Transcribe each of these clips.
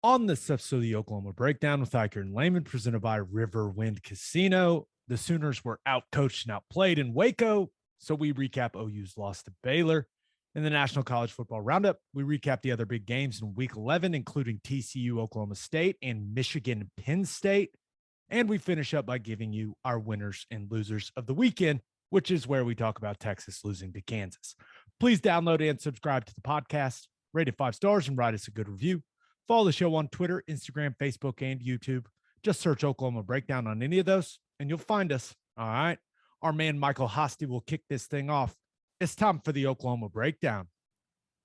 On this episode of the Oklahoma Breakdown with Ikard and Lehman, presented by Riverwind Casino, the Sooners were outcoached and outplayed in Waco, so we recap OU's loss to Baylor. In the National College Football Roundup, we recap the other big games in Week 11, including TCU-Oklahoma State and Michigan-Penn State. And we finish up by giving you our winners and losers of the weekend, which is where we talk about Texas losing to Kansas. Please download and subscribe to the podcast, rate it 5 stars, and write us a good review. Follow the show on Twitter, Instagram, Facebook, and YouTube. Just search Oklahoma Breakdown on any of those, and you'll find us. All right. Our man Michael Hosty will kick this thing off. It's time for the Oklahoma Breakdown.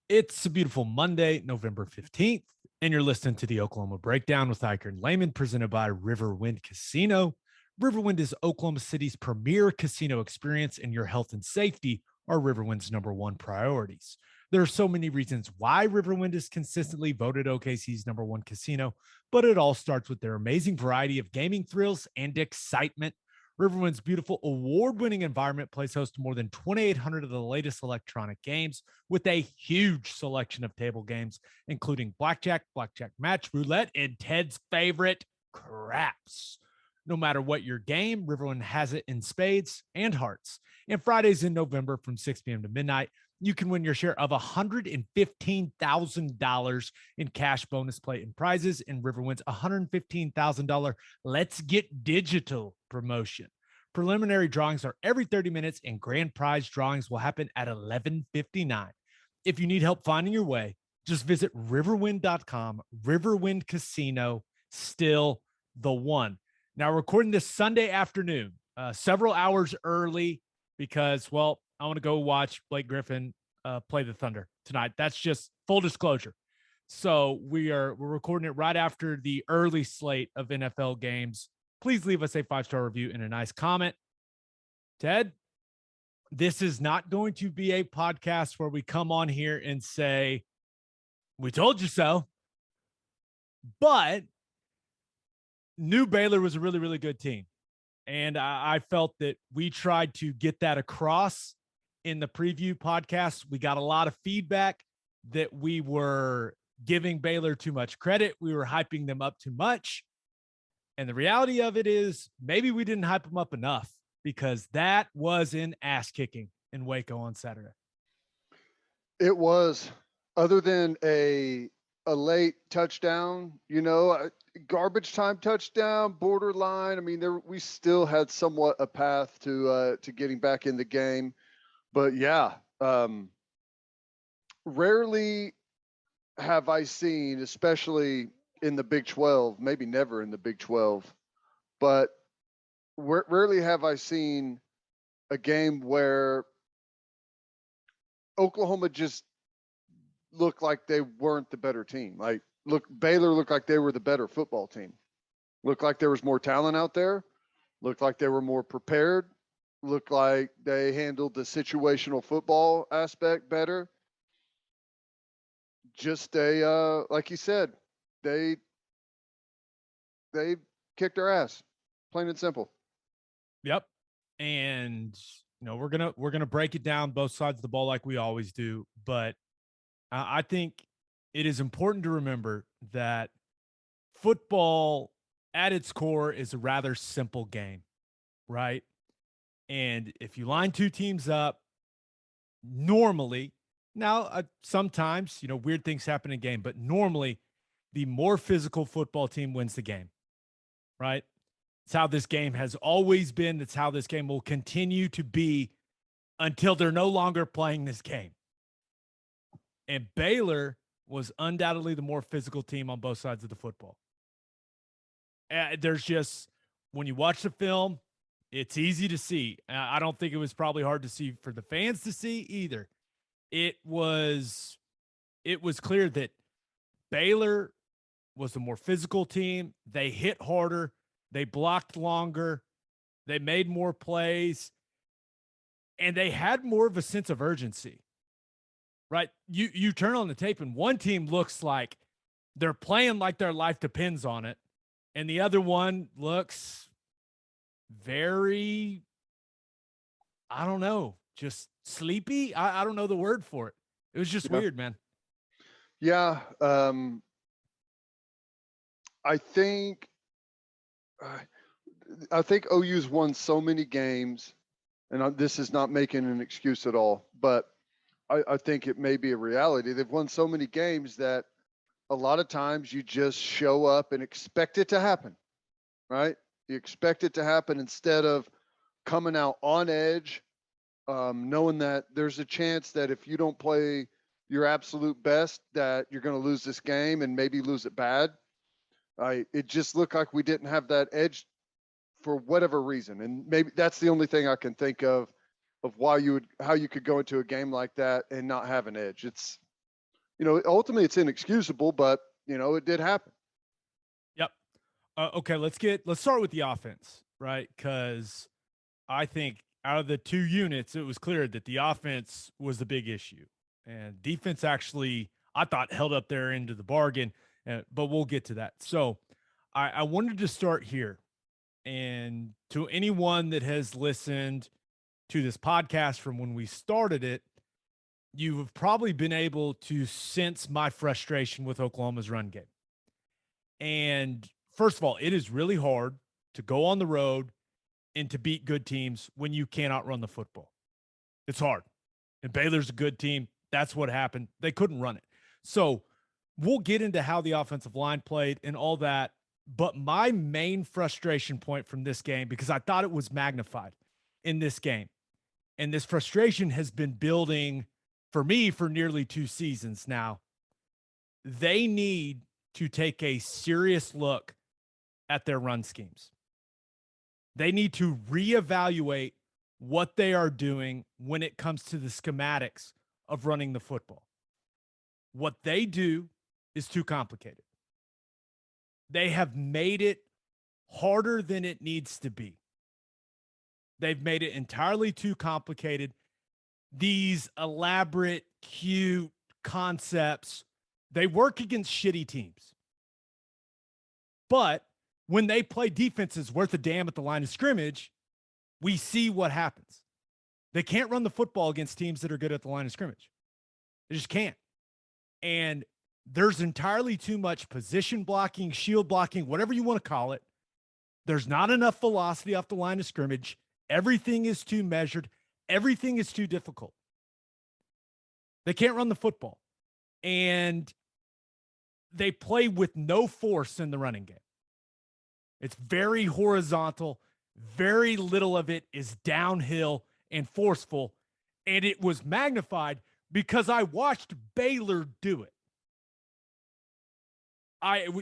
It's a beautiful Monday, November 15th, and you're listening to the Oklahoma Breakdown with Ikard and Lehman, presented by Riverwind Casino. Riverwind is Oklahoma City's premier casino experience, and your health and safety are Riverwind's #1 priorities. There are so many reasons why Riverwind is consistently voted OKC's #1 casino, but it all starts with their amazing variety of gaming thrills and excitement. Riverwind's beautiful award-winning environment plays host to more than 2,800 of the latest electronic games with a huge selection of table games, including blackjack, blackjack match, roulette, and Ted's favorite, craps. No matter what your game, Riverwind has it in spades and hearts. And Fridays in November from 6 p.m. to midnight, you can win your share of $115,000 in cash bonus play and prizes in Riverwind's $115,000 Let's Get Digital promotion. Preliminary drawings are every 30 minutes, and grand prize drawings will happen at 11:59. If you need help finding your way, just visit riverwind.com. Riverwind Casino, still the one. Now, recording this Sunday afternoon, several hours early because, well, I want to go watch Blake Griffin play the Thunder tonight. That's just full disclosure. So we're recording it right after the early slate of NFL games. Please leave us a 5-star review and a nice comment. Ted, this is not going to be a podcast where we come on here and say, we told you so. But New Baylor was a really, really good team. And I felt that we tried to get that across in the preview podcast. We got a lot of feedback that we were giving Baylor too much credit. We were hyping them up too much. And the reality of it is maybe we didn't hype them up enough, because that was an ass kicking in Waco on Saturday. It was, other than a late touchdown, garbage time touchdown, borderline. I mean, we still had somewhat a path to getting back in the game. But yeah, rarely have I seen, especially in the Big 12, maybe never in the Big 12, but rarely have I seen a game where Oklahoma just looked like they weren't the better team. Baylor looked like they were the better football team. Looked like there was more talent out there. Looked like they were more prepared. Looked like they handled the situational football aspect better. Just like you said, they kicked our ass, plain and simple. Yep. And we're gonna break it down both sides of the ball like we always do. But I think it is important to remember that football at its core is a rather simple game, right? And if you line two teams up, normally, now sometimes, weird things happen in a game, but normally the more physical football team wins the game, right? It's how this game has always been. It's how this game will continue to be until they're no longer playing this game. And Baylor was undoubtedly the more physical team on both sides of the football. There's just, when you watch the film, it's easy to see. I don't think it was probably hard to see for the fans to see either. It was clear that Baylor was the more physical team. They hit harder. They blocked longer. They made more plays. And they had more of a sense of urgency, right? You turn on the tape and one team looks like they're playing like their life depends on it. And the other one looks very, I don't know, just sleepy. I don't know the word for it. It was just weird, man. Yeah. I think uh, I think OU's won so many games, and this is not making an excuse at all, but I think it may be a reality. They've won so many games that a lot of times you just show up and expect it to happen, right? You expect it to happen instead of coming out on edge, knowing that there's a chance that if you don't play your absolute best, that you're going to lose this game and maybe lose it bad. It just looked like we didn't have that edge for whatever reason, and maybe that's the only thing I can think of why how you could go into a game like that and not have an edge. It's, ultimately it's inexcusable, but it did happen. Yep. Okay, let's start with the offense, right? Because I think out of the two units, it was clear that the offense was the big issue, and defense actually, I thought, held up their end of the bargain. But we'll get to that. So I wanted to start here, and to anyone that has listened to this podcast from when we started it, you have probably been able to sense my frustration with Oklahoma's run game. And first of all, it is really hard to go on the road and to beat good teams when you cannot run the football. It's hard. And Baylor's a good team. That's what happened. They couldn't run it. So we'll get into how the offensive line played and all that. But my main frustration point from this game, because I thought it was magnified in this game, and this frustration has been building for me for nearly 2 seasons now, they need to take a serious look at their run schemes. They need to reevaluate what they are doing when it comes to the schematics of running the football. What they do is too complicated. They have made it harder than it needs to be. They've made it entirely too complicated. These elaborate, cute concepts, they work against shitty teams. But when they play defenses worth a damn at the line of scrimmage, we see what happens. They can't run the football against teams that are good at the line of scrimmage. They just can't. And there's entirely too much position blocking, shield blocking, whatever you want to call it. There's not enough velocity off the line of scrimmage. Everything is too measured. Everything is too difficult. They can't run the football. And they play with no force in the running game. It's very horizontal. Very little of it is downhill and forceful. And it was magnified because I watched Baylor do it.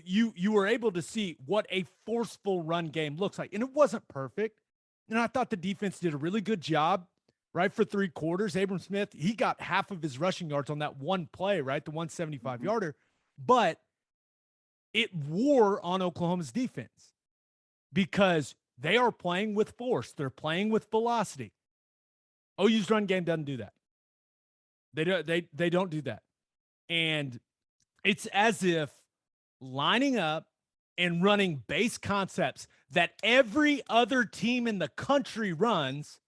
You were able to see what a forceful run game looks like. And it wasn't perfect. And I thought the defense did a really good job, right? For 3 quarters, Abram Smith, he got half of his rushing yards on that one play, right? The 175-yarder. But it wore on Oklahoma's defense because they are playing with force. They're playing with velocity. OU's run game doesn't do that. They don't do that. And it's as if lining up and running base concepts that every other team in the country runs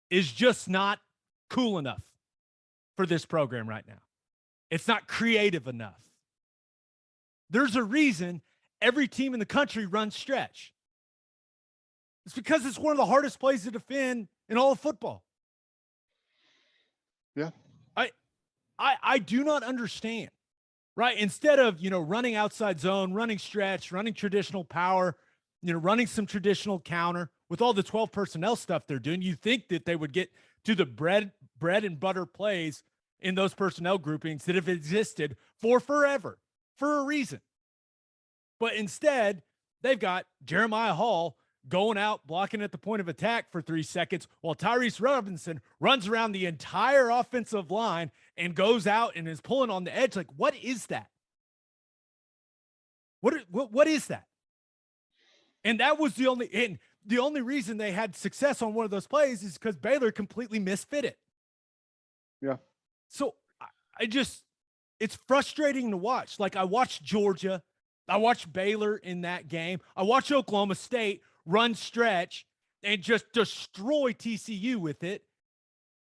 is just not cool enough for this program right now. It's not creative enough. There's a reason every team in the country runs stretch. It's because it's one of the hardest plays to defend in all of football. Yeah. I do not understand, right? Instead of, running outside zone, running stretch, running traditional power, running some traditional counter with all the 12 personnel stuff they're doing, you think that they would get to the bread and butter plays in those personnel groupings that have existed for forever, for a reason. But instead, they've got Jeremiah Hall going out, blocking at the point of attack for 3 seconds, while Tyrese Robinson runs around the entire offensive line and goes out and is pulling on the edge. Like, what is that? What is that? And that was the only reason they had success on one of those plays is because Baylor completely misfit it. Yeah. So it's frustrating to watch. Like, I watched Georgia. I watched Baylor in that game. I watched Oklahoma State run stretch and just destroy TCU with it.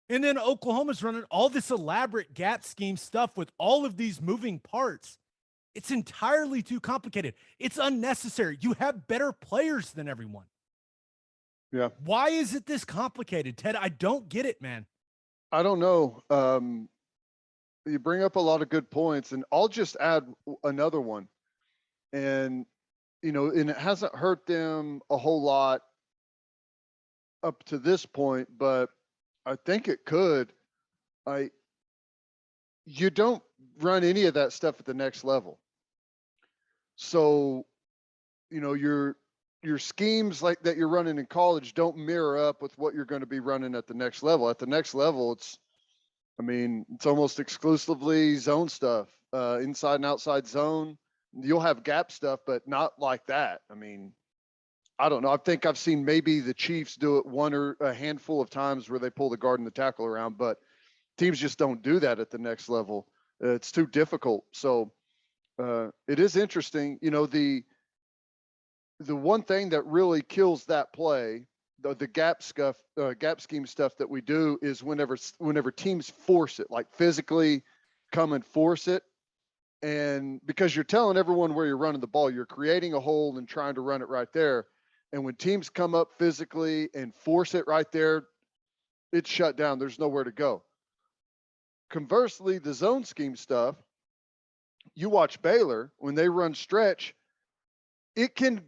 And then Oklahoma's running all this elaborate gap scheme stuff with all of these moving parts. It's entirely too complicated. It's unnecessary. You have better players than everyone. Yeah. Why is it this complicated, Ted? I don't get it, man. I don't know. You bring up a lot of good points, and I'll just add another one. And, and it hasn't hurt them a whole lot up to this point, but I think it could. You don't run any of that stuff at the next level. So, your schemes like that you're running in college don't mirror up with what you're going to be running at the next level. At the next level, it's almost exclusively zone stuff, inside and outside zone. You'll have gap stuff, but not like that. I don't know. I think I've seen maybe the Chiefs do it one or a handful of times where they pull the guard and the tackle around, but teams just don't do that at the next level. It's too difficult. So it is interesting. The one thing that really kills that play, the gap scheme stuff that we do, is whenever teams force it, like physically come and force it. And because you're telling everyone where you're running the ball, you're creating a hole and trying to run it right there. And when teams come up physically and force it right there, it's shut down. There's nowhere to go. Conversely, the zone scheme stuff, you watch Baylor, when they run stretch, it can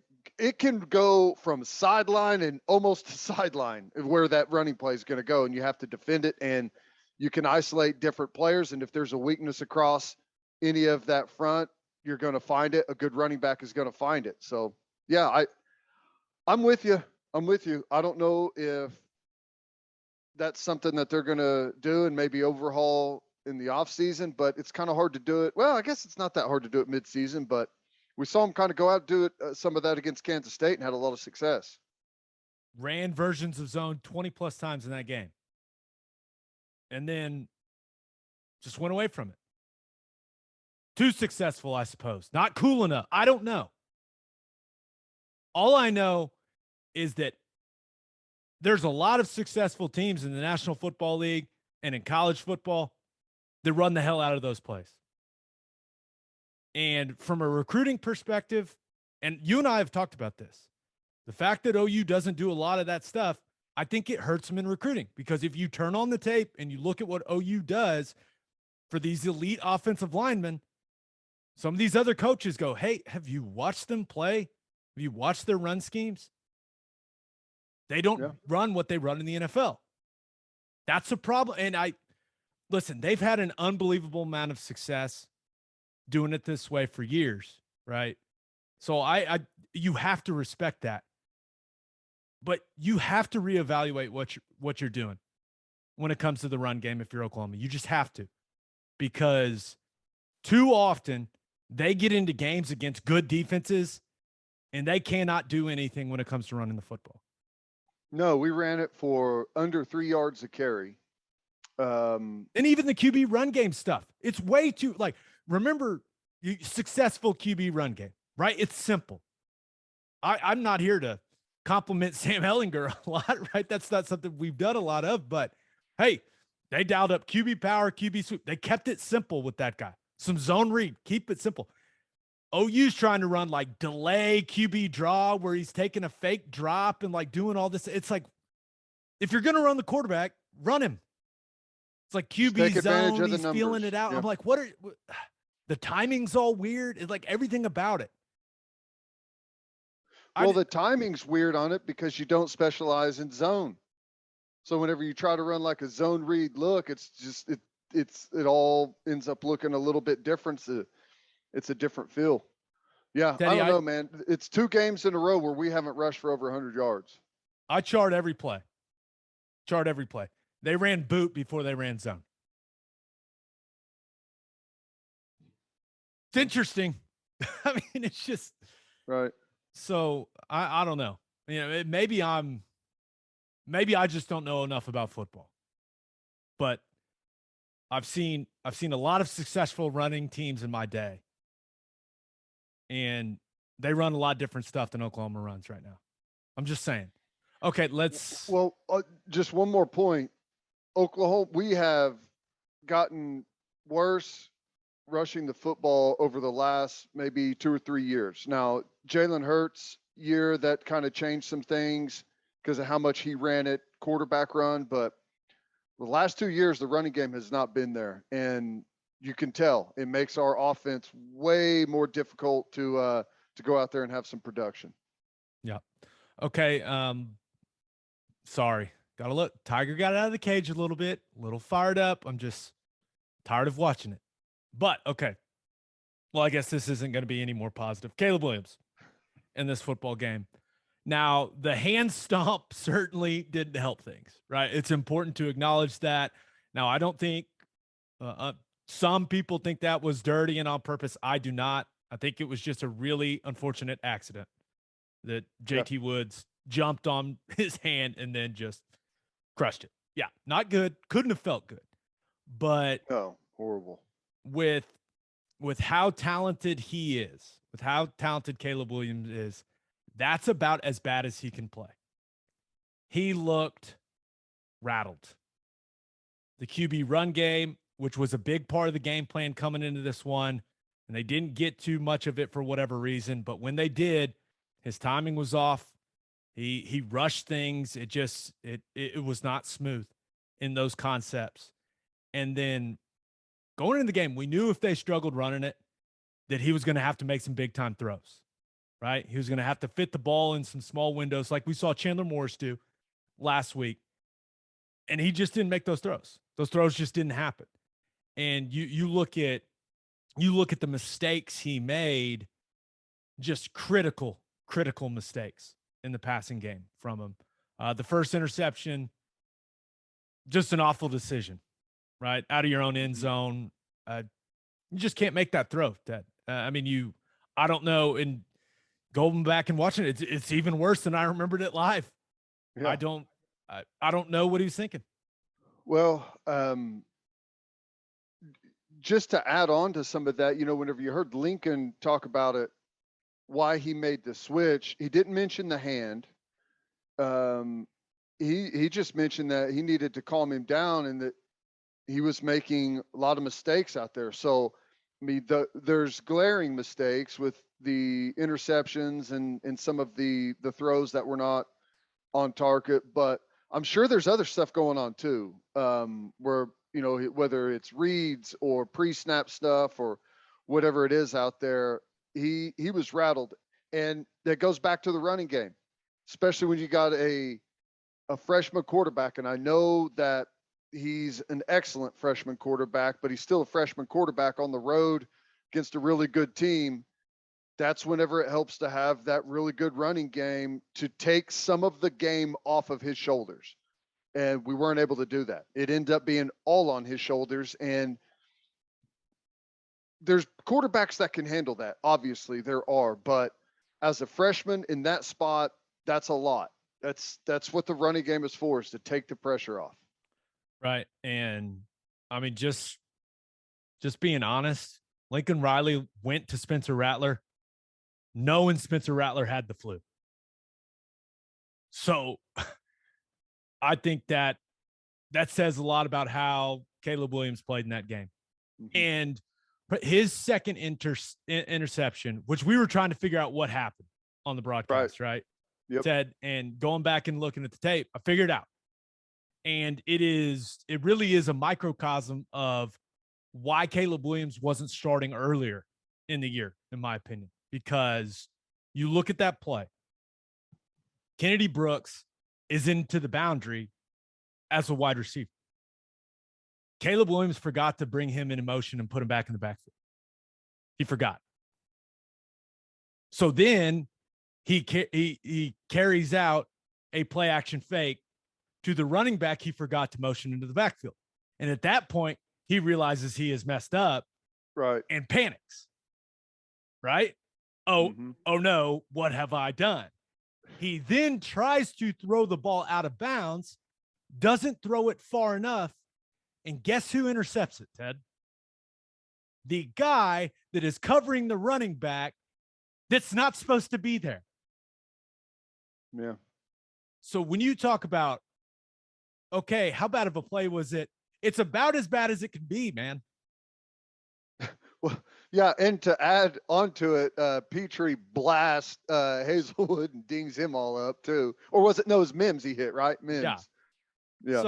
go from sideline and almost to sideline where that running play is going to go, and you have to defend it, and you can isolate different players. And if there's a weakness across any of that front, you're going to find it. A good running back is going to find it. So, yeah, I'm with you. I don't know if that's something that they're going to do and maybe overhaul in the off season, but it's kind of hard to do it. Well, I guess it's not that hard to do it mid-season, but we saw them kind of go out and do it, some of that against Kansas State, and had a lot of success. Ran versions of zone 20 plus times in that game. And then just went away from it. Too successful, I suppose. Not cool enough. I don't know. All I know is that there's a lot of successful teams in the National Football League and in college football that run the hell out of those plays. And from a recruiting perspective, and you and I have talked about this, the fact that OU doesn't do a lot of that stuff, I think it hurts them in recruiting, because if you turn on the tape and you look at what OU does for these elite offensive linemen, some of these other coaches go, hey, have you watched them play? Have you watched their run schemes? They don't run what they run in the NFL. That's a problem. And listen, they've had an unbelievable amount of success doing it this way for years, right? So you have to respect that. But you have to reevaluate what you're doing when it comes to the run game if you're Oklahoma. You just have to. Because too often they get into games against good defenses and they cannot do anything when it comes to running the football. No, we ran it for under 3 yards a carry. And even the QB run game stuff, it's way too, remember, successful QB run game, right? It's simple. I'm not here to compliment Sam Ellinger a lot, right? That's not something we've done a lot of, but hey, they dialed up QB power, QB sweep. They kept it simple with that guy. Some zone read, keep it simple. OU's trying to run delay QB draw where he's taking a fake drop and doing all this. It's if you're going to run the quarterback, run him. It's QB zone, he's feeling it out. Yeah. I'm what the timing's all weird. It's everything about it. Well, the timing's weird on it because you don't specialize in zone. So whenever you try to run a zone read look, it's just, it all ends up looking a little bit different. It's a different feel. Yeah, Teddy, I don't know, man. It's 2 games in a row where we haven't rushed for over 100 yards. I chart every play. They ran boot before they ran zone. It's interesting. I mean, it's just right. So I don't know. Maybe I just don't know enough about football. But I've seen a lot of successful running teams in my day. And they run a lot of different stuff than Oklahoma runs right now. I'm just saying. Okay, let's. Well, just one more point. Oklahoma, we have gotten worse rushing the football over the last maybe 2 or 3 years. Now, Jalen Hurts year, that kind of changed some things because of how much he ran it, quarterback run. But the last 2 years, the running game has not been there. And you can tell it makes our offense way more difficult to go out there and have some production. Yeah. Okay. Sorry. Gotta look. Tiger got out of the cage a little fired up. I'm just tired of watching it. But okay. Well, I guess this isn't going to be any more positive. Caleb Williams in this football game. Now, the hand stomp certainly didn't help things, right? It's important to acknowledge that. Now, I don't think some people think that was dirty and on purpose. I do not. I think it was just a really unfortunate accident that JT Woods jumped on his hand and then just crushed it. Yeah, not good. Couldn't have felt good. But horrible. With how talented he is, with how talented Caleb Williams is, that's about as bad as he can play. He looked rattled. The QB run game, which was a big part of the game plan coming into this one, and they didn't get too much of it for whatever reason, but when they did, his timing was off. He rushed things. It was not smooth in those concepts. And then going into the game, we knew if they struggled running it, that he was going to have to make some big time throws, right? He was going to have to fit the ball in some small windows like we saw Chandler Morris do last week. And he just didn't make those throws. Those throws just didn't happen. And you look at the mistakes he made, just critical mistakes in the passing game from him. The first interception, just an awful decision, right? Out of your own end zone. You just can't make that throw, Ted. I don't know. And going back and watching it, it's even worse than I remembered it live. Yeah. I don't know what he was thinking. Well, just to add on to some of that, whenever you heard Lincoln talk about it, why he made the switch, he didn't mention the hand. He just mentioned that he needed to calm him down and that he was making a lot of mistakes out there. So, there's glaring mistakes with the interceptions and some of the throws that were not on target, but I'm sure there's other stuff going on too, where, whether it's reads or pre-snap stuff or whatever it is out there, he was rattled. And that goes back to the running game, especially when you got a freshman quarterback. And I know that he's an excellent freshman quarterback, but he's still a freshman quarterback on the road against a really good team. That's whenever it helps to have that really good running game to take some of the game off of his shoulders. And we weren't able to do that. It ended up being all on his shoulders. And there's quarterbacks that can handle that. Obviously there are, but as a freshman in that spot, that's a lot. That's what the running game is for, is to take the pressure off. Right. And just being honest, Lincoln Riley went to Spencer Rattler knowing Spencer Rattler had the flu. So I think that says a lot about how Caleb Williams played in that game. Mm-hmm. And his second interception, which we were trying to figure out what happened on the broadcast, right? Yep. Ted, and going back and looking at the tape, I figured it out. And it really is a microcosm of why Caleb Williams wasn't starting earlier in the year, in my opinion. Because you look at that play, Kennedy Brooks is into the boundary as a wide receiver. Caleb Williams forgot to bring him in motion and put him back in the backfield. He forgot. So then he carries out a play action fake to the running back he forgot to motion into the backfield. And at that point, he realizes he is messed up, right, and panics. Right? Oh no, what have I done? He then tries to throw the ball out of bounds, doesn't throw it far enough, and guess who intercepts it, Ted? The guy that is covering the running back that's not supposed to be there. Yeah. So when you talk about, okay, how bad of a play was it? It's about as bad as it can be, man. Well, yeah, and to add onto it, Petrie blast Hazelwood and dings him all up too. Or was it? No, it was Mims he hit, right? Yeah. Mims. Yeah.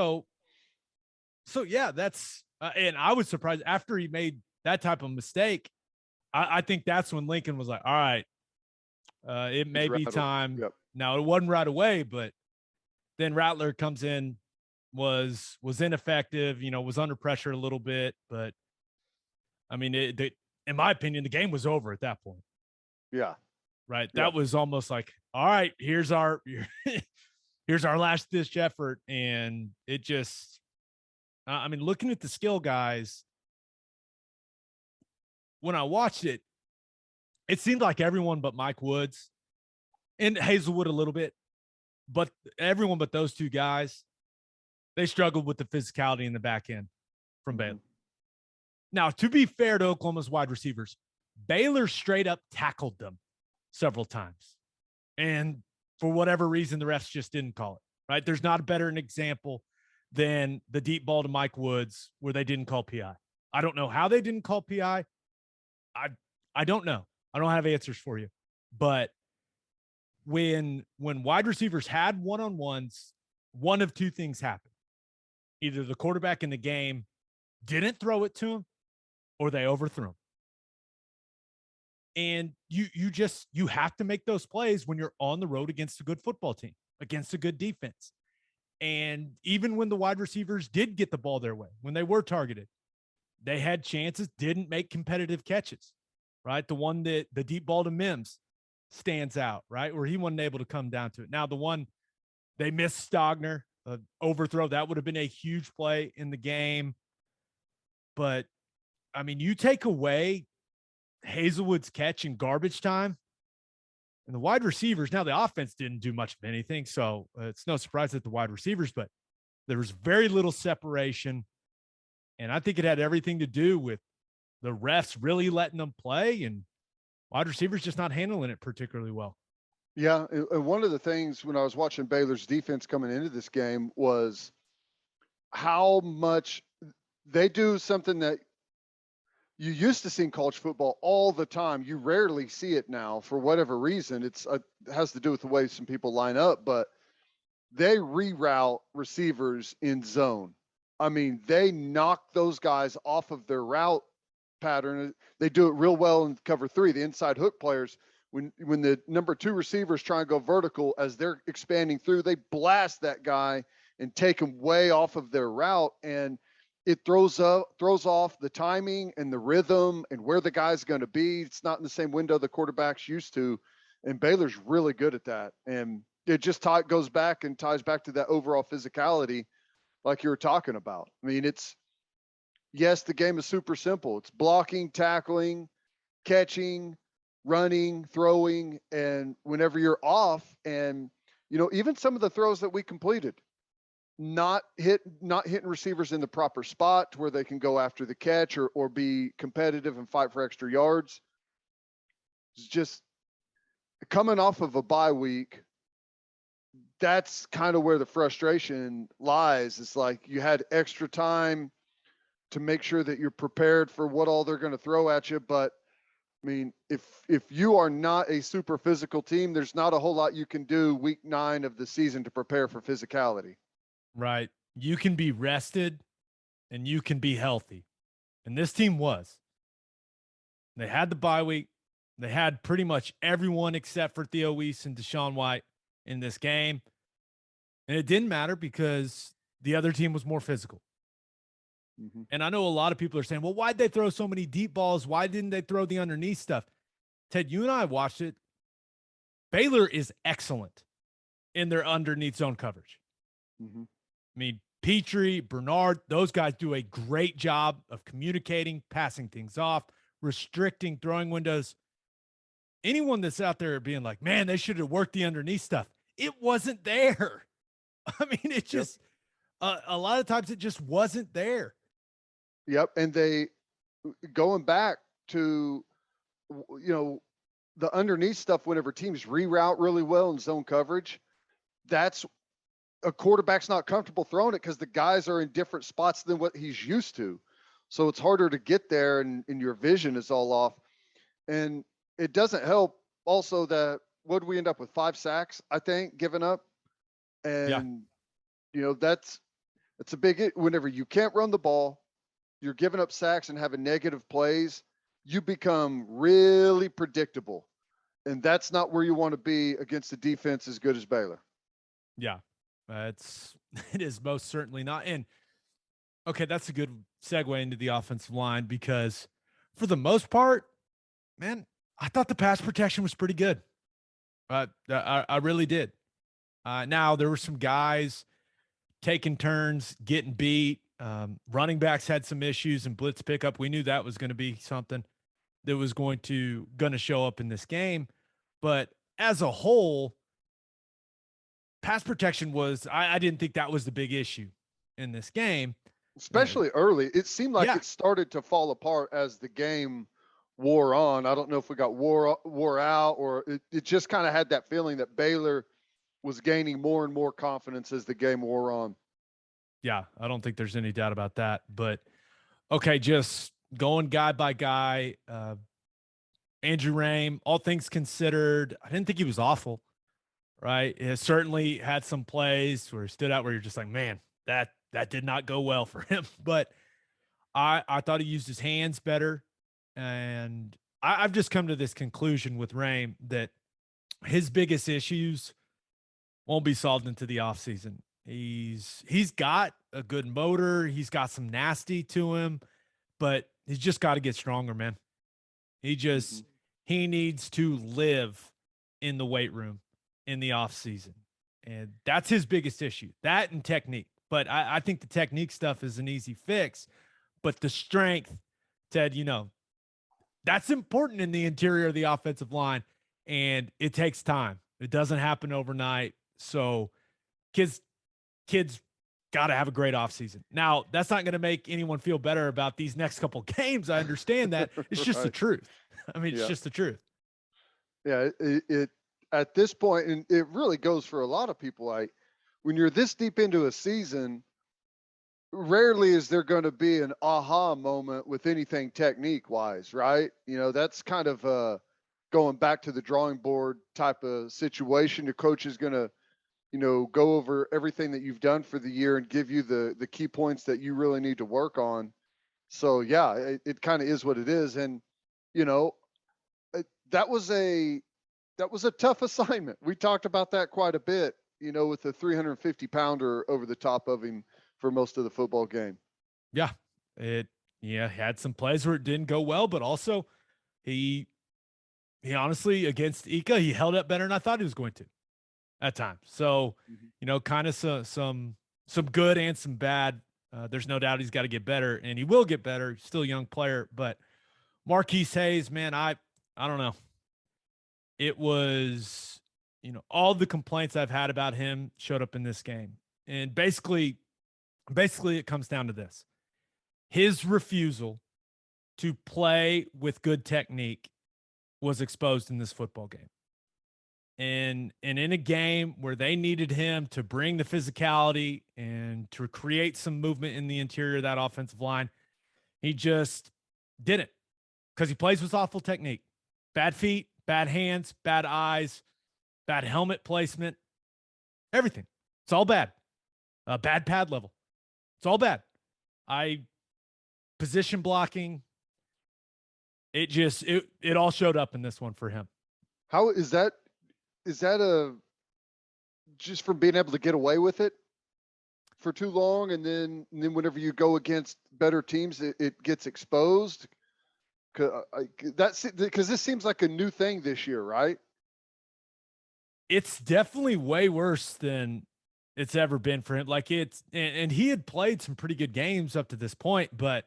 So yeah, that's and I was surprised after he made that type of mistake. I think that's when Lincoln was like, all right, it may be time. Yep. Now, it wasn't right away, but then Rattler comes in, was ineffective, was under pressure a little bit. But, I mean, in my opinion, the game was over at that point. Yeah. Right? That was almost like, all right, here's our last-ditch effort. And it just I mean, looking at the skill guys, when I watched it, it seemed like everyone but Mike Woods and Hazelwood a little bit, but everyone but those two guys, they struggled with the physicality in the back end from Baylor. Now, to be fair to Oklahoma's wide receivers, Baylor straight up tackled them several times. And for whatever reason, the refs just didn't call it, right? There's not a better an example than the deep ball to Mike Woods where they didn't call PI. I don't know how they didn't call PI. I don't know. I don't have answers for you. But when wide receivers had one-on-ones, one of two things happened. Either the quarterback in the game didn't throw it to him or they overthrew him. And you have to make those plays when you're on the road against a good football team, against a good defense. And even when the wide receivers did get the ball their way, when they were targeted, they had chances, didn't make competitive catches, right? The one that the deep ball to Mims stands out, right? Where he wasn't able to come down to it. Now, the one they missed Stogner, overthrow, that would have been a huge play in the game. But, I mean, you take away Hazelwood's catch in garbage time, and the wide receivers, now the offense didn't do much of anything, so it's no surprise that the wide receivers, but there was very little separation, and I think it had everything to do with the refs really letting them play and wide receivers just not handling it particularly well. Yeah, and one of the things when I was watching Baylor's defense coming into this game was how much they do something that you used to see in college football all the time. You rarely see it now for whatever reason. It has to do with the way some people line up, but they reroute receivers in zone. I mean, they knock those guys off of their route pattern. They do it real well in cover three, the inside hook players. When the number two receivers try and go vertical as they're expanding through, they blast that guy and take him way off of their route. And it throws off the timing and the rhythm and where the guy's going to be. It's not in the same window the quarterback's used to. And Baylor's really good at that. And it just goes back and ties back to that overall physicality like you were talking about. I mean, yes, the game is super simple. It's blocking, tackling, catching, running, throwing. And whenever you're off, and, even some of the throws that we completed, not hitting receivers in the proper spot to where they can go after the catch or be competitive and fight for extra yards. It's just coming off of a bye week. That's kind of where the frustration lies. It's like you had extra time to make sure that you're prepared for what all they're going to throw at you. But I mean, if you are not a super physical team, there's not a whole lot you can do week 9 of the season to prepare for physicality. Right. You can be rested and you can be healthy. And this team was. They had the bye week. They had pretty much everyone except for Theo Weiss and Deshaun White in this game. And it didn't matter because the other team was more physical. Mm-hmm. And I know a lot of people are saying, well, why'd they throw so many deep balls? Why didn't they throw the underneath stuff? Ted, you and I watched it. Baylor is excellent in their underneath zone coverage. Mm-hmm. I mean, Petrie, Bernard, those guys do a great job of communicating, passing things off, restricting throwing windows. Anyone that's out there being like, man, they should have worked the underneath stuff. It wasn't there. I mean, it just, a lot of times it just wasn't there. Yep. And they, going back to, the underneath stuff, whenever teams reroute really well in zone coverage, that's a quarterback's not comfortable throwing it because the guys are in different spots than what he's used to. So it's harder to get there, and your vision is all off. And it doesn't help also that what did we end up with 5 sacks, I think, given up. Yeah. And, that's a whenever you can't run the ball, you're giving up sacks and having negative plays, you become really predictable. And that's not where you want to be against a defense as good as Baylor. Yeah. It is most certainly not. And okay, that's a good segue into the offensive line because for the most part, man, I thought the pass protection was pretty good. I really did. Now there were some guys taking turns, getting beat. Running backs had some issues and blitz pickup. We knew that was going to be something that was going to show up in this game. But as a whole, pass protection was, I didn't think that was the big issue in this game. Especially early. It seemed like Yeah. it started to fall apart as the game wore on. I don't know if we got wore out, or it just kind of had that feeling that Baylor was gaining more and more confidence as the game wore on. Yeah, I don't think there's any doubt about that. But okay, just going guy by guy. Andrew Rame, all things considered, I didn't think he was awful. Right, he certainly had some plays where he stood out where you're just like, man, that did not go well for him. But I thought he used his hands better, and I've just come to this conclusion with Rame that his biggest issues won't be solved into the offseason. He's got a good motor, he's got some nasty to him, but he's just got to get stronger, man. He needs to live in the weight room in the off season. And that's his biggest issue, that and technique. But I think the technique stuff is an easy fix, but the strength, Ted, that's important in the interior of the offensive line, and it takes time. It doesn't happen overnight. So kids got to have a great offseason. Now, that's not going to make anyone feel better about these next couple games. I understand that. It's just the truth. I mean, it's just the truth. Yeah, it at this point, and it really goes for a lot of people, like when you're this deep into a season, rarely is there going to be an aha moment with anything technique wise, right? That's kind of going back to the drawing board type of situation. Your coach is going to, go over everything that you've done for the year and give you the key points that you really need to work on. So yeah, it kind of is what it is. And, that was a tough assignment. We talked about that quite a bit, with the 350-pounder over the top of him for most of the football game. Yeah, had some plays where it didn't go well, but also he honestly against Ika, he held up better than I thought he was going to at times. So, kind of some good and some bad. There's no doubt he's got to get better, and he will get better. He's still a young player, but Marquise Hayes, man, I don't know. It was, all the complaints I've had about him showed up in this game. And basically it comes down to this. His refusal to play with good technique was exposed in this football game. And in a game where they needed him to bring the physicality and to create some movement in the interior of that offensive line, he just didn't, because he plays with awful technique. Bad feet, bad hands, bad eyes, bad helmet placement, everything. It's all bad. Bad pad level. It's all bad. Position blocking. It all showed up in this one for him. How is that? Is that just from being able to get away with it for too long, and then whenever you go against better teams, it gets exposed? Because this seems like a new thing this year, right? It's definitely way worse than it's ever been for him. Like and he had played some pretty good games up to this point, but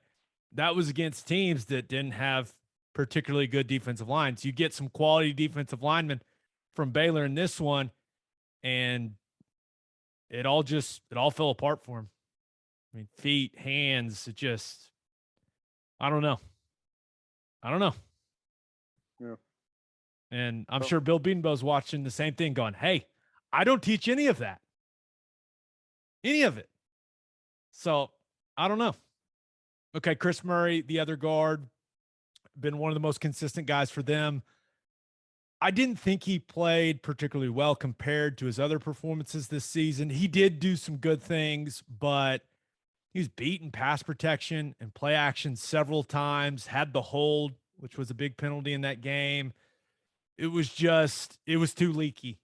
that was against teams that didn't have particularly good defensive lines. You get some quality defensive linemen from Baylor in this one, and it all fell apart for him. I mean, feet, hands, I don't know. Yeah. And I'm sure Bill Bedenbaugh's watching the same thing going, hey, I don't teach any of that. Any of it. So I don't know. Okay, Chris Murray, the other guard, been one of the most consistent guys for them. I didn't think he played particularly well compared to his other performances this season. He did do some good things, but he was beaten pass protection and play action several times, had the hold, which was a big penalty in that game. It was too leaky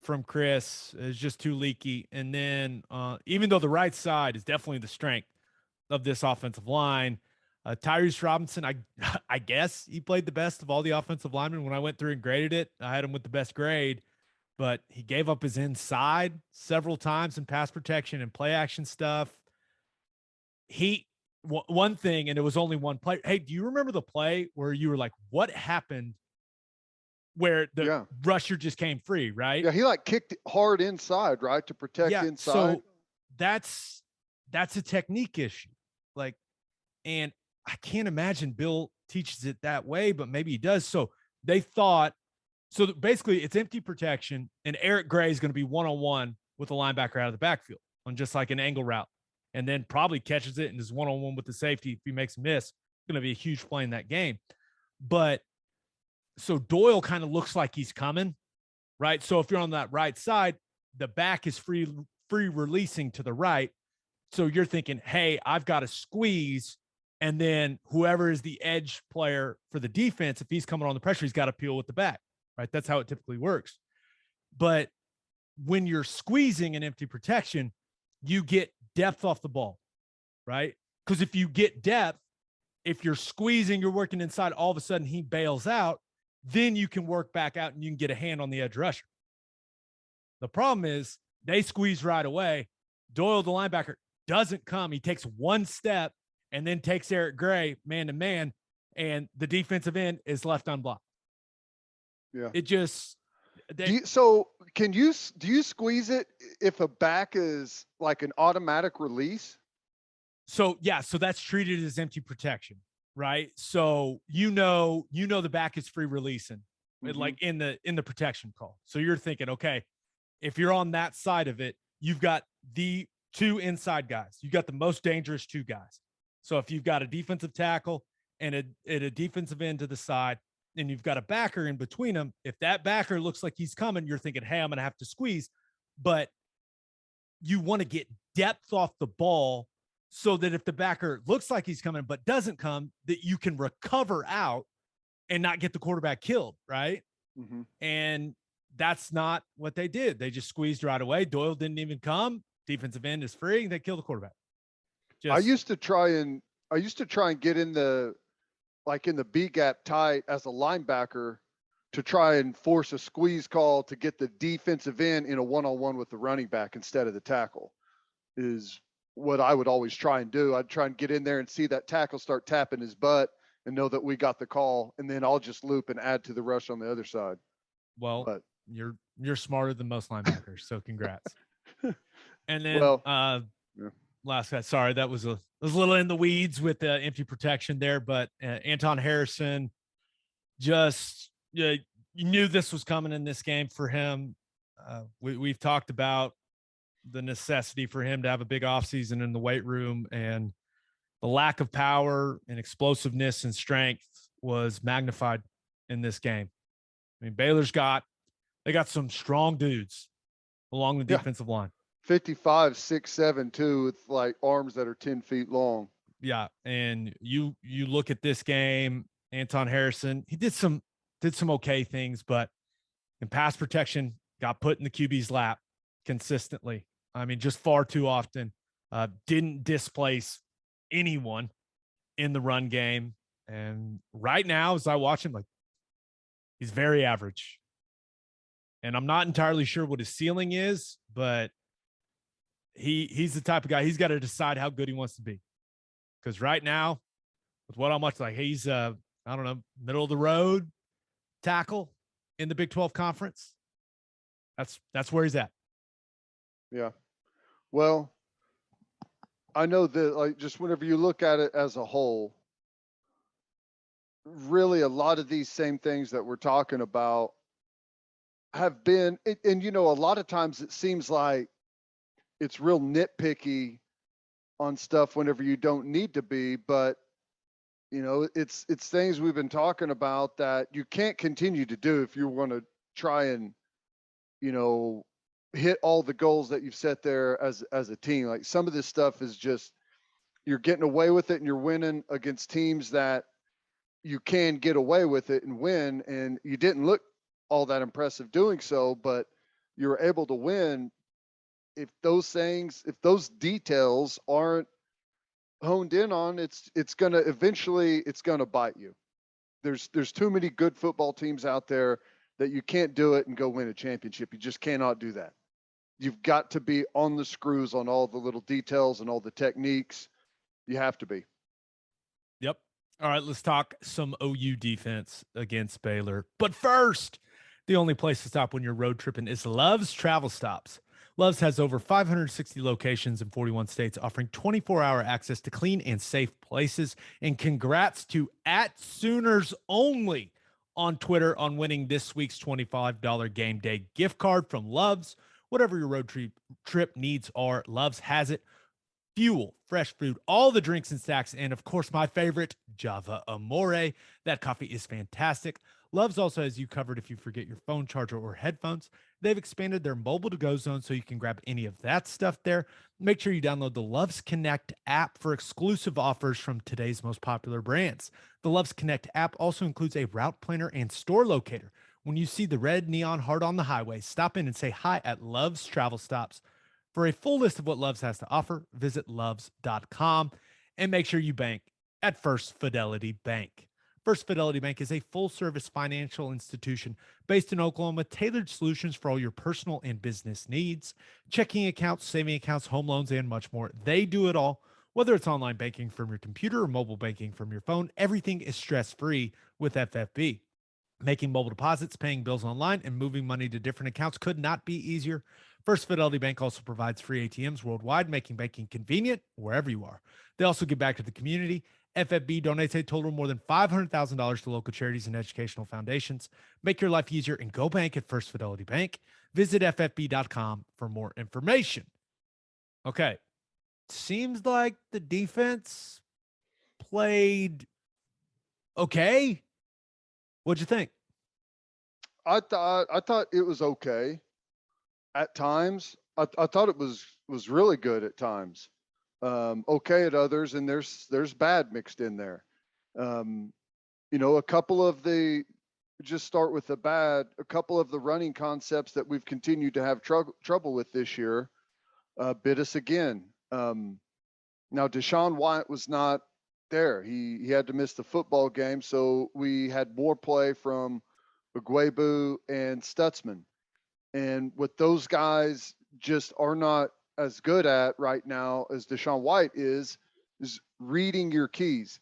from Chris. It was just too leaky. And then even though the right side is definitely the strength of this offensive line, Tyrese Robinson, I guess he played the best of all the offensive linemen. When I went through and graded it, I had him with the best grade, but he gave up his inside several times in pass protection and play action stuff. One thing, and it was only one play. Hey, do you remember the play where you were like, what happened? Where the rusher just came free, right? Yeah, he like kicked hard inside, right, to protect inside. So that's a technique issue. Like, and I can't imagine Bill teaches it that way, but maybe he does. So they thought, so basically it's empty protection, and Eric Gray is going to be one-on-one with a linebacker out of the backfield on just like an angle route, and then probably catches it and is one-on-one with the safety. If he makes a miss, it's going to be a huge play in that game. But so Doyle kind of looks like he's coming, right? So if you're on that right side, the back is free releasing to the right. So you're thinking, hey, I've got to squeeze. And then whoever is the edge player for the defense, if he's coming on the pressure, he's got to peel with the back, right? That's how it typically works. But when you're squeezing an empty protection, you get depth off the ball, right? Because if you get depth, if you're squeezing, you're working inside, all of a sudden he bails out, then you can work back out and you can get a hand on the edge rusher. The problem is they squeeze right away. Doyle, the linebacker, doesn't come. He takes one step and then takes Eric Gray man to man, and the defensive end is left unblocked. Yeah. It just do you squeeze it if a back is like an automatic release? So that's treated as empty protection, right? So you know the back is free releasing, like in the protection call. So you're thinking, okay, if you're on that side of it, you've got the two inside guys. You got the most dangerous two guys. So if you've got a defensive tackle and a defensive end to the side, and you've got a backer in between them, if that backer looks like he's coming, you're thinking, hey, I'm going to have to squeeze. But you want to get depth off the ball so that if the backer looks like he's coming but doesn't come, that you can recover out and not get the quarterback killed, right? Mm-hmm. And that's not what they did. They just squeezed right away. Doyle didn't even come. Defensive end is free. They kill the quarterback. I used to try and get in the B gap tight as a linebacker to try and force a squeeze call to get the defensive end in a one-on-one with the running back instead of the tackle, is what I would always try and do. I'd try and get in there and see that tackle start tapping his butt and know that we got the call, and then I'll just loop and add to the rush on the other side. Well, but you're smarter than most linebackers, so congrats. And then last guy, sorry, that was a little in the weeds with the empty protection there, but Anton Harrison, just you knew this was coming in this game for him. We've talked about the necessity for him to have a big offseason in the weight room, and the lack of power and explosiveness and strength was magnified in this game. I mean, Baylor's got some strong dudes along the defensive line. 55, 6'7", too, with like arms that are 10 feet long. Yeah, and you look at this game, Anton Harrison, he did some okay things, but in pass protection, got put in the QB's lap consistently. I mean, just far too often. Didn't displace anyone in the run game. And right now, as I watch him, like, he's very average. And I'm not entirely sure what his ceiling is, but he's the type of guy, he's got to decide how good he wants to be. Because right now, with what I'm watching, like, he's I don't know, middle of the road tackle in the Big 12 conference. That's where he's at. Yeah. Well, I know that, like, just whenever you look at it as a whole, really a lot of these same things that we're talking about have been, and a lot of times it seems like it's real nitpicky on stuff whenever you don't need to be. But, it's things we've been talking about that you can't continue to do if you want to try and, hit all the goals that you've set there as a team. Like, some of this stuff is just, you're getting away with it and you're winning against teams that you can get away with it and win. And you didn't look all that impressive doing so, but you're able to win. If those details aren't honed in on, it's going to eventually, it's going to bite you. There's too many good football teams out there that you can't do it and go win a championship. You just cannot do that. You've got to be on the screws on all the little details and all the techniques. You have to be. Yep. All right, let's talk some OU defense against Baylor. But first, the only place to stop when you're road tripping is Love's Travel Stops. Love's has over 560 locations in 41 states, offering 24-hour access to clean and safe places. And congrats to @SoonersOnly on Twitter on winning this week's $25 game day gift card from Love's. Whatever your road trip needs are, Love's has it. Fuel, fresh fruit, all the drinks and snacks, and of course, my favorite, Java Amore. That coffee is fantastic. Love's also has you covered if you forget your phone charger or headphones. They've expanded their mobile to-go zone so you can grab any of that stuff there. Make sure you download the Love's Connect app for exclusive offers from today's most popular brands. The Love's Connect app also includes a route planner and store locator. When you see the red neon heart on the highway, stop in and say hi at Love's Travel Stops. For a full list of what Love's has to offer, visit loves.com and make sure you bank at First Fidelity Bank. First Fidelity Bank is a full-service financial institution based in Oklahoma, tailored solutions for all your personal and business needs, checking accounts, saving accounts, home loans, and much more. They do it all. Whether it's online banking from your computer or mobile banking from your phone, everything is stress-free with FFB. Making mobile deposits, paying bills online, and moving money to different accounts could not be easier. First Fidelity Bank also provides free ATMs worldwide, making banking convenient wherever you are. They also give back to the community. FFB donates a total of more than $500,000 to local charities and educational foundations. Make your life easier and go bank at First Fidelity Bank. Visit ffb.com for more information. Okay. Seems like the defense played okay. What'd you think? I thought it was okay at times. I thought it was really good at times. Okay at others, and there's bad mixed in there. A couple of just start with the bad. A couple of the running concepts that we've continued to have trouble with this year bit us again. Now Deshaun White was not there. He had to miss the football game, so we had more play from Ugwebu and Stutzman. And what those guys just are not as good at right now as Deshaun White is reading your keys,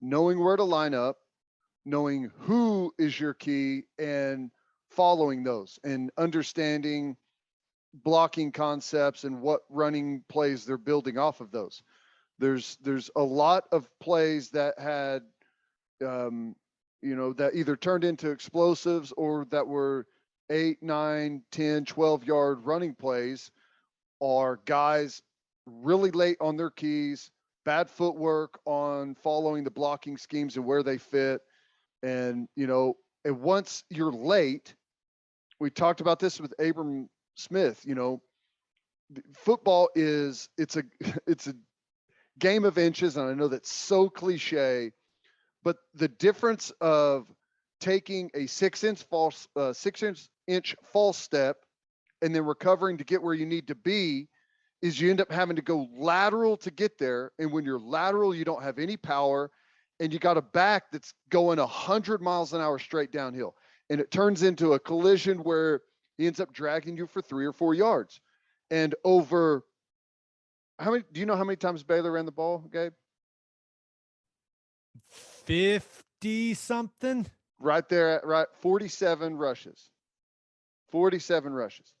knowing where to line up, knowing who is your key, and following those, and understanding blocking concepts and what running plays they're building off of those. There's a lot of plays that had, that either turned into explosives or that were 8, 9, 10, 12-yard running plays, are guys really late on their keys, bad footwork on following the blocking schemes and where they fit. And, and once you're late, we talked about this with Abram Smith, football it's a game of inches. And I know that's so cliche, but the difference of taking a 6-inch false step and then recovering to get where you need to be is you end up having to go lateral to get there. And when you're lateral, you don't have any power, and you got a back that's going 100 miles an hour straight downhill. And it turns into a collision where he ends up dragging you for 3 or 4 yards. And over do you know how many times Baylor ran the ball, Gabe? 50 something. Right there, right. 47 rushes. 47 rushes.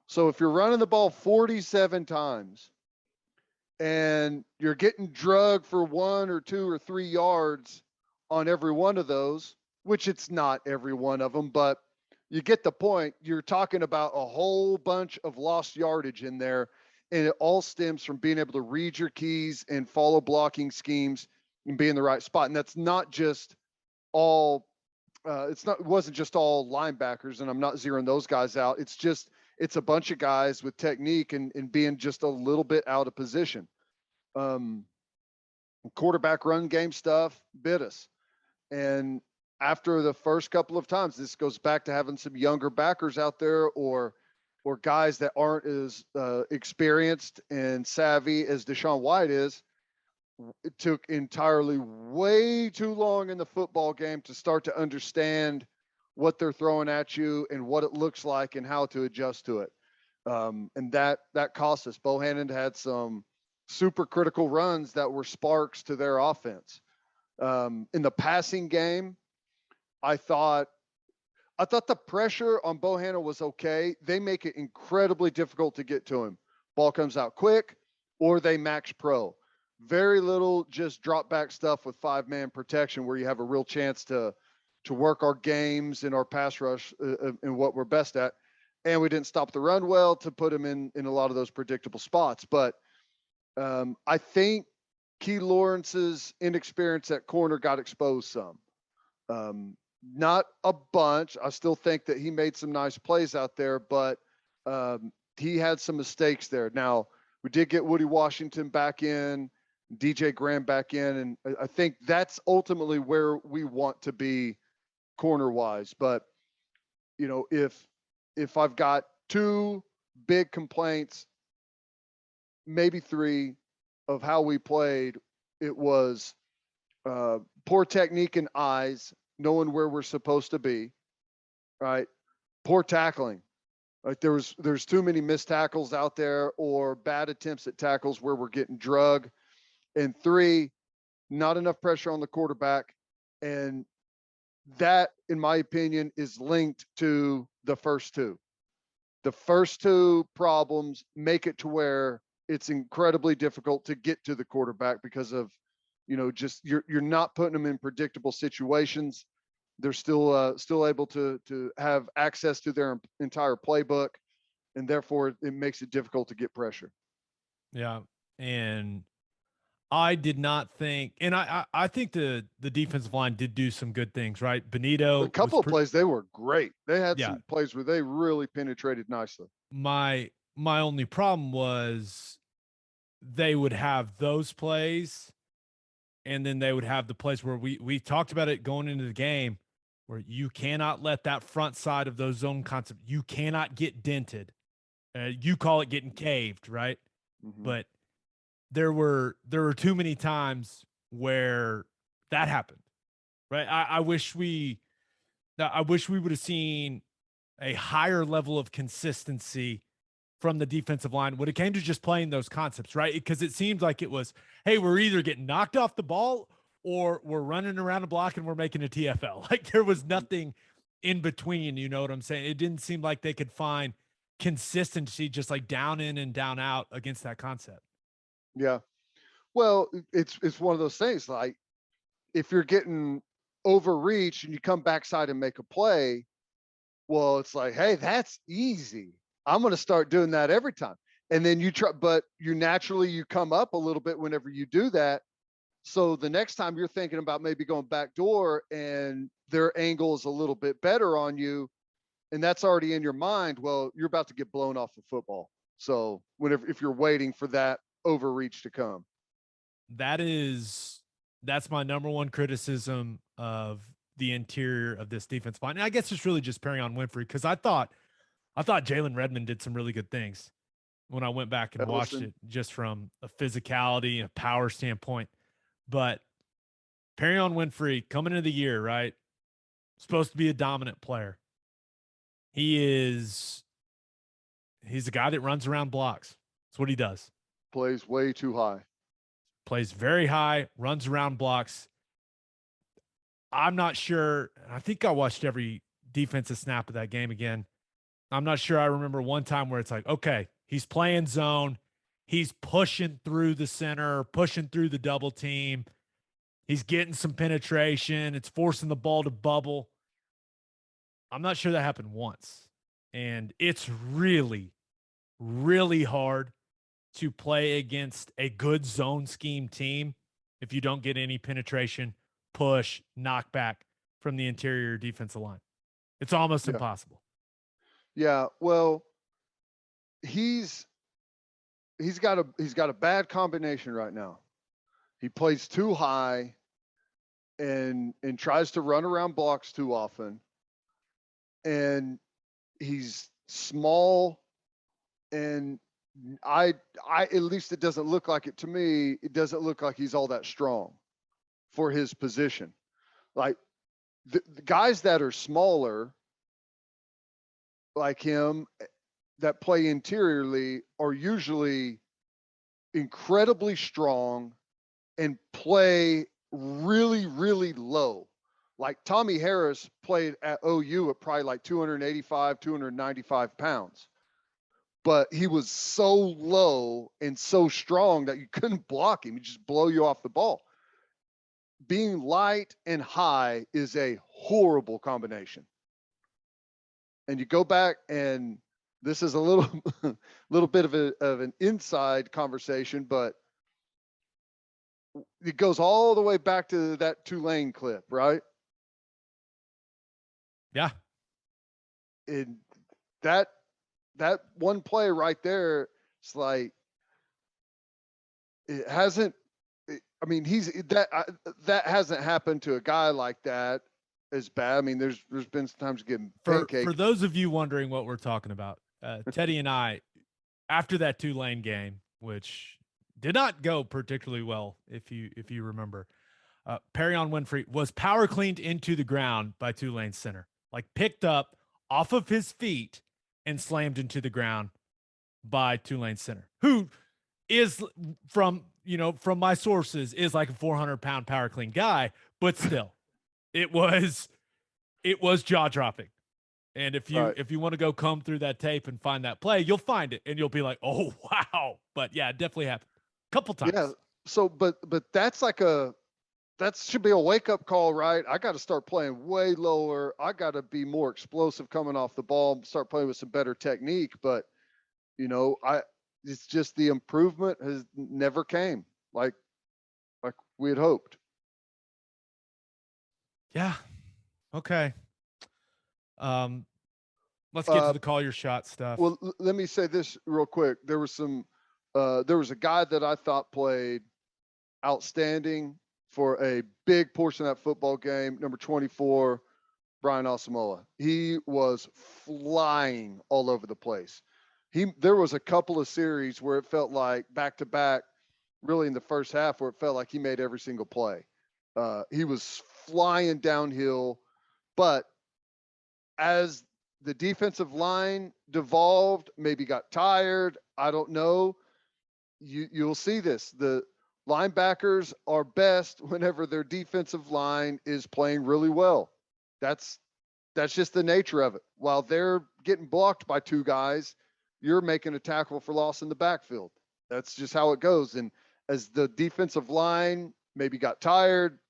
So if you're running the ball 47 times and you're getting drugged for 1 or 2 or 3 yards on every one of those, which it's not every one of them, but you get the point. You're talking about a whole bunch of lost yardage in there. And it all stems from being able to read your keys and follow blocking schemes and be in the right spot. And that's not just all, it wasn't just all linebackers, and I'm not zeroing those guys out. It's a bunch of guys with technique and being just a little bit out of position. Quarterback run game stuff bit us. And after the first couple of times, this goes back to having some younger backers out there or guys that aren't as experienced and savvy as Deshaun White is. It took entirely way too long in the football game to start to understand what they're throwing at you and what it looks like and how to adjust to it. And that cost us. Bohannon had some super critical runs that were sparks to their offense. In the passing game, I thought the pressure on Bohannon was okay. They make it incredibly difficult to get to him. Ball comes out quick, or they max pro. Very little just drop back stuff with 5-man protection where you have a real chance to work our games and our pass rush and what we're best at. And we didn't stop the run well to put him in a lot of those predictable spots. But I think Key Lawrence's inexperience at corner got exposed some. Not a bunch. I still think that he made some nice plays out there, but he had some mistakes there. Now, we did get Woody Washington back in, DJ Graham back in, and I think that's ultimately where we want to be corner-wise. But, if I've got 2 big complaints, maybe 3 of how we played, it was poor technique and eyes, knowing where we're supposed to be, right? Poor tackling. Like there's too many missed tackles out there or bad attempts at tackles where we're getting drug. And 3, not enough pressure on the quarterback. And that, in my opinion, is linked to the first 2. The first 2 problems make it to where it's incredibly difficult to get to the quarterback because of, just you're not putting them in predictable situations. They're still able to have access to their entire playbook, and therefore it makes it difficult to get pressure. Yeah, and I did not think, and I think the defensive line did do some good things, right? Benito, a couple of plays they were great. They had some plays where they really penetrated nicely. My only problem was they would have those plays, and then they would have the plays where we talked about it going into the game, where you cannot let that front side of those zone concepts, you cannot get dented. You call it getting caved, right? Mm-hmm. But there were too many times where that happened, right? I wish we would have seen a higher level of consistency from the defensive line when it came to just playing those concepts, right? Because it seemed like it was, hey, we're either getting knocked off the ball or we're running around a block and we're making a TFL. Like there was nothing in between, you know what I'm saying? It didn't seem like they could find consistency just like down in and down out against that concept. Yeah. Well, it's one of those things, like if you're getting overreached and you come backside and make a play, well, it's like, hey, that's easy. I'm going to start doing that every time. And then you try, but you come up a little bit whenever you do that. So the next time you're thinking about maybe going back door and their angle is a little bit better on you, and that's already in your mind, well, you're about to get blown off the football. So if you're waiting for that overreach to come. That's my number one criticism of the interior of this defense line. And I guess it's really just Perrion Winfrey, because I thought Jalen Redmond did some really good things when I went back and watched it, just from a physicality and a power standpoint. But Perrion Winfrey coming into the year, right, supposed to be a dominant player. He's a guy that runs around blocks. That's what he does. Plays way too high. Plays very high, runs around blocks. I'm not sure. I think I watched every defensive snap of that game again. I'm not sure I remember one time where it's like, okay, he's playing zone. He's pushing through the center, pushing through the double team. He's getting some penetration. It's forcing the ball to bubble. I'm not sure that happened once. And it's really, really hard to play against a good zone scheme team if you don't get any penetration, push, knockback from the interior defensive line. It's almost impossible. Yeah. Well, he's got a bad combination right now. He plays too high and tries to run around blocks too often. And he's small, and I at least it doesn't look like it to me. It doesn't look like he's all that strong for his position. Like the guys that are smaller like him that play interiorly are usually incredibly strong and play really, really low. Like Tommy Harris played at OU at probably like 285, 295 pounds. But he was so low and so strong that you couldn't block him. He'd just blow you off the ball. Being light and high is a horrible combination. And you go back, and this is a little bit of an inside conversation, but it goes all the way back to that Tulane clip, right? Yeah. And that one play right there, it's like it hasn't. I mean, that hasn't happened to a guy like that as bad. I mean, there's been times getting pancaked. For those of you wondering what we're talking about, Teddy and I, after that Tulane game, which did not go particularly well, if you remember, Perrion Winfrey was power cleaned into the ground by Tulane center, like picked up off of his feet and slammed into the ground by Tulane center, who is from my sources is like a 400-pound power clean guy, but still, it was jaw dropping. And if you want to go comb through that tape and find that play, you'll find it and you'll be like, oh wow. But yeah, it definitely happened a couple times. Yeah. So, but that's like that should be a wake up call, right? I got to start playing way lower. I got to be more explosive coming off the ball, start playing with some better technique. But, it's just the improvement has never came like we had hoped. Yeah. Okay. Let's get to the call your shot stuff. Well, let me say this real quick. There was a guy that I thought played outstanding for a big portion of that football game, number 24, Brian Asamoah. He was flying all over the place. There was a couple of series where it felt like back to back, really in the first half, where it felt like he made every single play. He was flying downhill, but as the defensive line devolved, maybe got tired, I don't know. You'll see this. The linebackers are best whenever their defensive line is playing really well. That's just the nature of it. While they're getting blocked by two guys, you're making a tackle for loss in the backfield. That's just how it goes. And as the defensive line maybe got tired,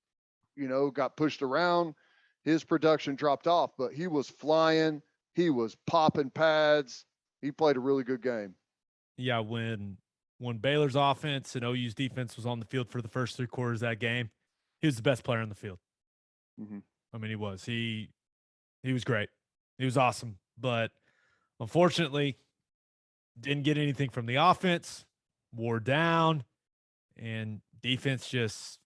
got pushed around, his production dropped off, but he was flying. He was popping pads. He played a really good game. Yeah, when Baylor's offense and OU's defense was on the field for the first 3 quarters of that game, he was the best player on the field. Mm-hmm. I mean, he was. He was great. He was awesome. But unfortunately, didn't get anything from the offense, wore down, and defense just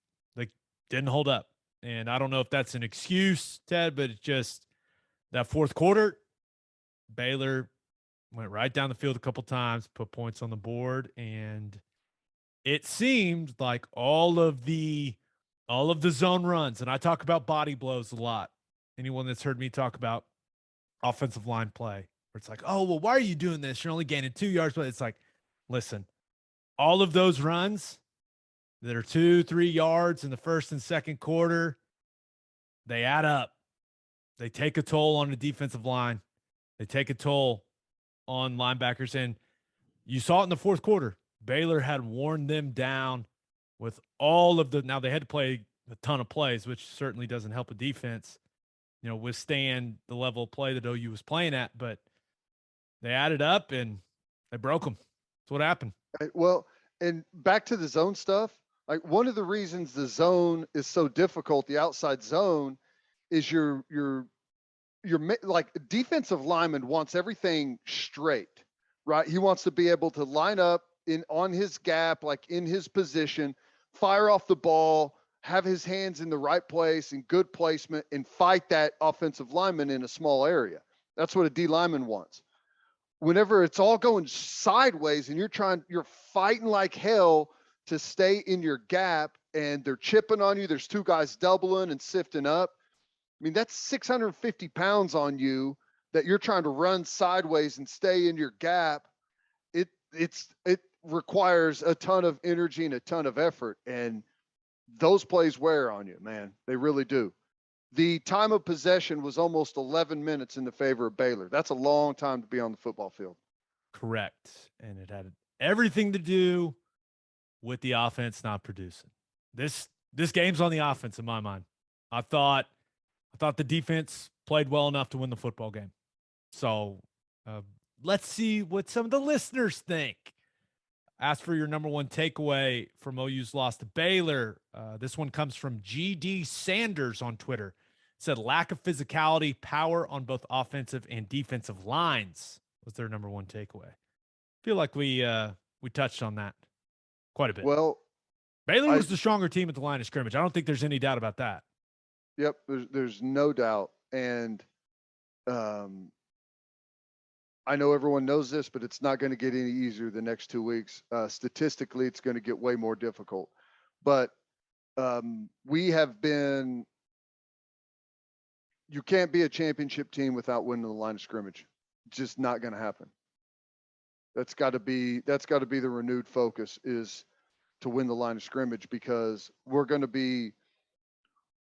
didn't hold up. And I don't know if that's an excuse, Ted, but it's just that fourth quarter, Baylor went right down the field a couple times, put points on the board, and it seemed like all of the zone runs, and I talk about body blows a lot. Anyone that's heard me talk about offensive line play, where it's like, oh, well, why are you doing this? You're only gaining 2 yards. But it's like, listen, all of those runs that are 2-3 yards in the first and second quarter, they add up. They take a toll on the defensive line. They take a toll on linebackers. And you saw it in the fourth quarter. Baylor had worn them down with all of now they had to play a ton of plays, which certainly doesn't help a defense, withstand the level of play that OU was playing at, but they added up and they broke them. That's what happened. Well, and back to the zone stuff. Like one of the reasons the zone is so difficult, the outside zone, is like defensive lineman wants everything straight, right? He wants to be able to line up on his gap, like in his position, fire off the ball, have his hands in the right place and good placement, and fight that offensive lineman in a small area. That's what a D lineman wants. Whenever it's all going sideways and you're fighting like hell to stay in your gap and they're chipping on you, there's two guys doubling and sifting up. I mean, that's 650 pounds on you that you're trying to run sideways and stay in your gap. It requires a ton of energy and a ton of effort. And those plays wear on you, man. They really do. The time of possession was almost 11 minutes in the favor of Baylor. That's a long time to be on the football field. Correct. And it had everything to do with the offense not producing. This game's on the offense in my mind. I thought the defense played well enough to win the football game. So let's see what some of the listeners think. Ask for your number one takeaway from OU's loss to Baylor. This one comes from GD Sanders on Twitter. It said lack of physicality, power on both offensive and defensive lines was their number one takeaway. Feel like we touched on that quite a bit. Well, Baylor was the stronger team at the line of scrimmage. I don't think there's any doubt about that. Yep, there's no doubt. And I know everyone knows this, but it's not going to get any easier the next 2 weeks. Statistically, it's going to get way more difficult. But we have been – you can't be a championship team without winning the line of scrimmage. It's just not going to happen. That's got to be the renewed focus, is to win the line of scrimmage, because we're going to be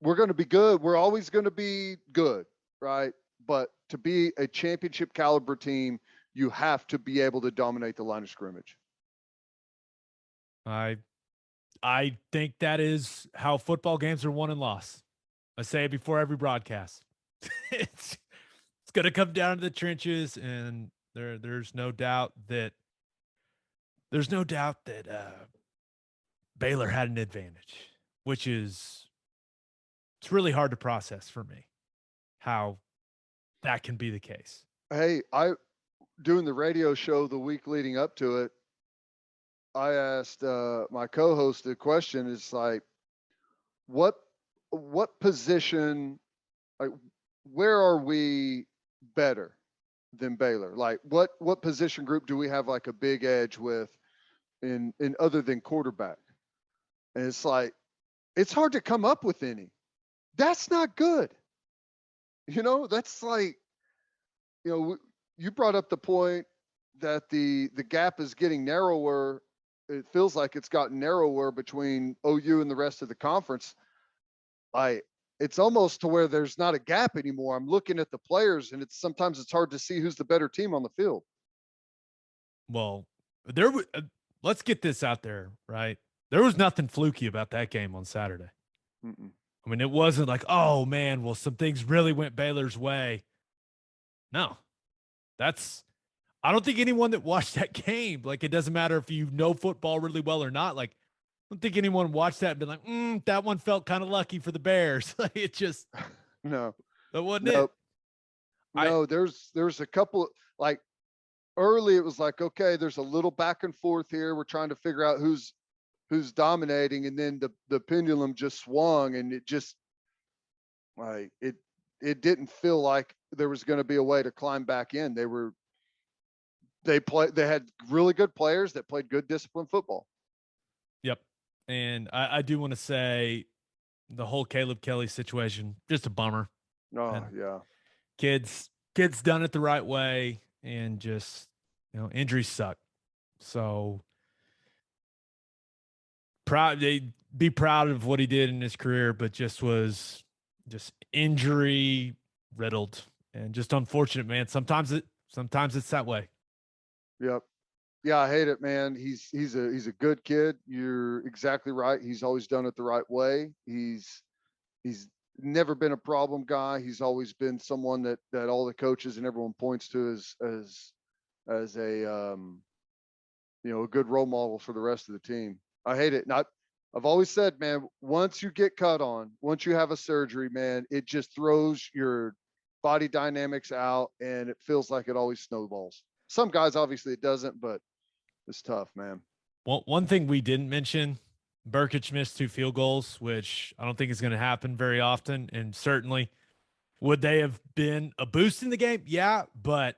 good. We're always going to be good, right? But to be a championship caliber team, you have to be able to dominate the line of scrimmage. I think that is how football games are won and lost. I say it before every broadcast. It's going to come down to the trenches, and there's no doubt that Baylor had an advantage, which is, it's really hard to process for me how that can be the case. Hey, doing the radio show the week leading up to it, I asked my co-host a question. It's like, what position, like, where are we better than Baylor? Like, what position group do we have like a big edge with in other than quarterback? And it's like, it's hard to come up with any. That's not good. That's like, you brought up the point that the gap is getting narrower. It feels like it's gotten narrower between OU and the rest of the conference. It's almost to where there's not a gap anymore. I'm looking at the players, and sometimes it's hard to see who's the better team on the field. Well, let's get this out there, right? There was nothing fluky about that game on Saturday. Mm-mm. I mean, it wasn't like, oh man, well, some things really went Baylor's way. No, I don't think anyone that watched that game, like, it doesn't matter if you know football really well or not. Like, I don't think anyone watched that and been like, that one felt kind of lucky for the Bears. Like, it just, no, that wasn't nope. it. No, there's a couple, like, early it was like, okay, there's a little back and forth here. We're trying to figure out who's dominating. And then the pendulum just swung, and it just, like, it didn't feel like there was going to be a way to climb back in. They had really good players that played good disciplined football. Yep. And I do want to say the whole Caleb Kelly situation, just a bummer. Oh, And yeah. Kids done it the right way, and just, injuries suck. So be proud of what he did in his career, but just was just injury riddled and just unfortunate, man. Sometimes it's that way. Yep. Yeah, I hate it, man. He's a good kid. You're exactly right. He's always done it the right way. He's never been a problem guy. He's always been someone that all the coaches and everyone points to as a a good role model for the rest of the team. I hate it. I've always said, man, once you get cut on, once you have a surgery, man, it just throws your body dynamics out and it feels like it always snowballs. Some guys, obviously it doesn't, but it's tough, man. Well, one thing we didn't mention, Burkich missed 2 field goals, which I don't think is going to happen very often. And certainly, would they have been a boost in the game? Yeah, but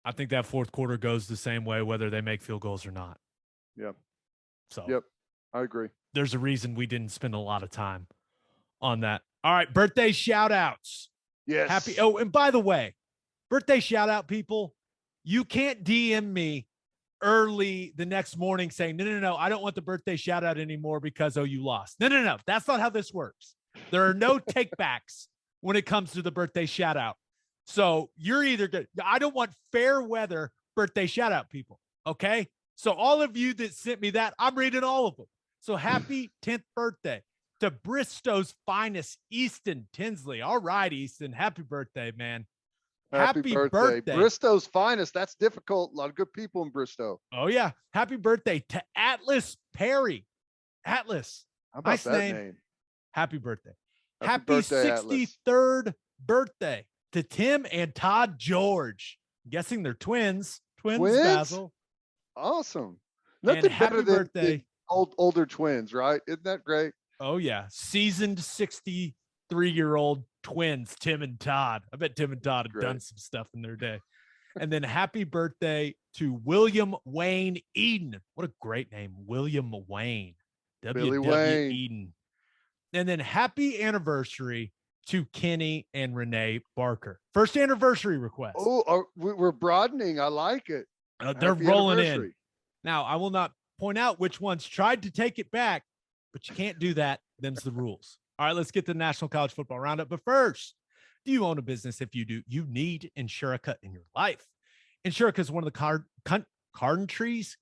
I think that fourth quarter goes the same way, whether they make field goals or not. Yep. So, yep, I agree. There's a reason we didn't spend a lot of time on that. All right, birthday shout outs. Yes. Happy. Oh, and by the way, birthday shout out people, you can't DM me early the next morning saying, no, I don't want the birthday shout out anymore because OU lost. No. That's not how this works. There are no takebacks when it comes to the birthday shout out. So you're either good. I don't want fair weather birthday shout out people. Okay. So all of you that sent me that, I'm reading all of them. So happy 10th birthday to Bristow's finest, Easton Tinsley. All right, Easton. Happy birthday, man. Happy birthday. Bristow's finest. That's difficult. A lot of good people in Bristow. Oh, yeah. Happy birthday to Atlas Perry. Atlas. How about nice that name? Happy birthday. Happy birthday, 63rd Atlas. birthday to Tim and Todd George. I'm guessing they're twins. Twins, Basil. Awesome. Nothing and happy better birthday. Than older twins, right? Isn't that great? Oh, yeah. Seasoned 63-year-old twins, Tim and Todd. I bet Tim and Todd have done some stuff in their day. And then happy birthday to William Wayne Eden. What a great name. William Wayne. W. Eden. And then happy anniversary to Kenny and Renee Barker. First anniversary request. Oh, we're broadening. I like it. They're rolling in. Now, I will not point out which ones tried to take it back, but you can't do that. Them's the rules. All right, let's get to the National College Football Roundup. But first, do you own a business? If you do, you need Insurica in your life. Insurica is one of the country's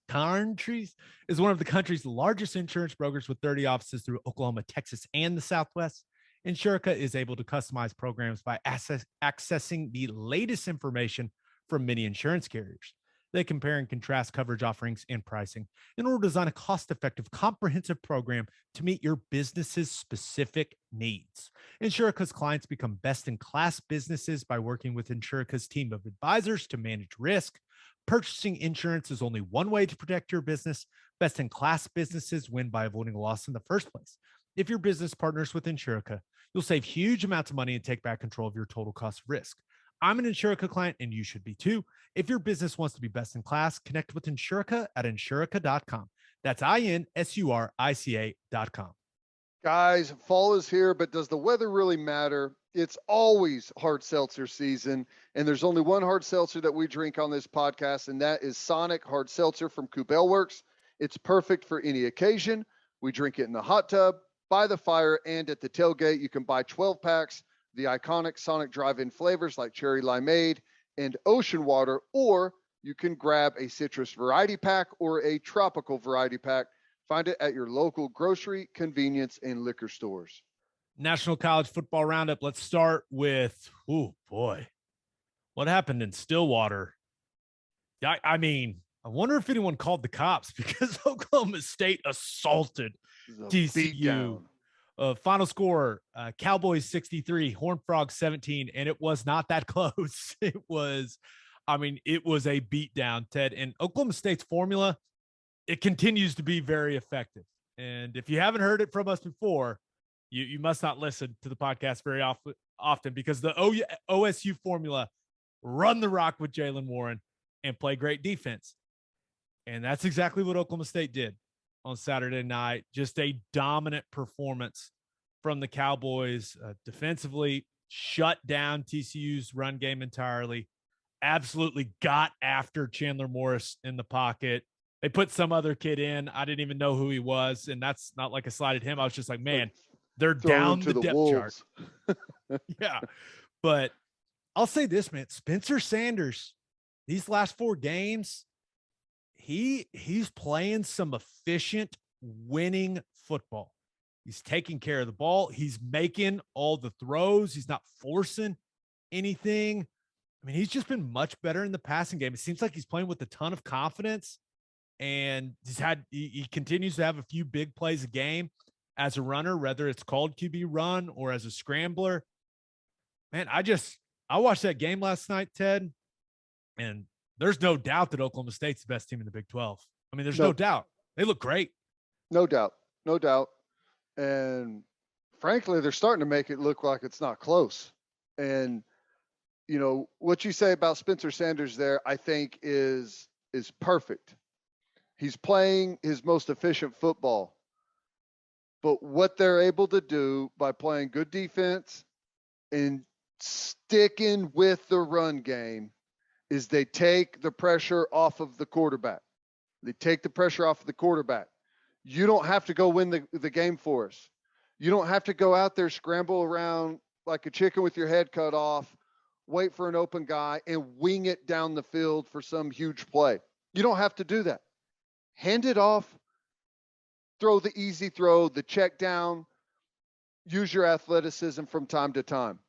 one of the country's largest insurance brokers with 30 offices through Oklahoma, Texas, and the Southwest. Insurica is able to customize programs by accessing the latest information from many insurance carriers. They compare and contrast coverage offerings and pricing in order to design a cost-effective, comprehensive program to meet your business's specific needs. Insurica's clients become best-in-class businesses by working with Insurica's team of advisors to manage risk. Purchasing insurance is only one way to protect your business. Best-in-class businesses win by avoiding loss in the first place. If your business partners with Insurica, you'll save huge amounts of money and take back control of your total cost of risk. I'm an Insurica client, and you should be too. If your business wants to be best in class, connect with Insurica at insurica.com. That's INSURICA.com. Guys, fall is here, but does the weather really matter? It's always hard seltzer season, and there's only one hard seltzer that we drink on this podcast, and that is Sonic Hard Seltzer from Kubel Works. It's perfect for any occasion. We drink it in the hot tub, by the fire, and at the tailgate. You can buy 12 packs. The iconic Sonic drive-in flavors like cherry limeade and ocean water, or you can grab a citrus variety pack or a tropical variety pack. Find it at your local grocery, convenience, and liquor stores. National College Football Roundup. Let's start with, oh boy, what happened in Stillwater? I mean, I wonder if anyone called the cops because Oklahoma State assaulted TCU. Final score, Cowboys 63, Horned Frogs 17, and it was not that close. It was a beatdown, Ted. And Oklahoma State's formula, it continues to be very effective. And if you haven't heard it from us before, you must not listen to the podcast very often because the OSU formula, run the rock with Jalen Warren and play great defense. And that's exactly what Oklahoma State did on Saturday night. Just a dominant performance from the Cowboys. Defensively, shut down TCU's run game entirely. Absolutely got after Chandler Morris in the pocket. They put some other kid in. I didn't even know who he was, and that's not like I slighted him. I was just like, man, they're down the depth chart. Yeah. But I'll say this, man. Spencer Sanders, these last 4 games, he's playing some efficient, winning football. He's taking care of the ball. He's making all the throws. He's not forcing anything. I mean, he's just been much better in the passing game. It seems like he's playing with a ton of confidence. and he continues to have a few big plays a game as a runner, whether it's called QB run or as a scrambler. Man, I watched that game last night, Ted, and there's no doubt that Oklahoma State's the best team in the Big 12. I mean, there's no doubt. They look great. No doubt. No doubt. And frankly, they're starting to make it look like it's not close. And, you know, what you say about Spencer Sanders there, I think is perfect. He's playing his most efficient football. But what they're able to do by playing good defense and sticking with the run game is they take the pressure off of the quarterback. They take the pressure off of the quarterback. You don't have to go win the game for us. You don't have to go out there, scramble around like a chicken with your head cut off, wait for an open guy, and wing it down the field for some huge play. You don't have to do that. Hand it off, throw the easy throw, the check down, use your athleticism from time to time.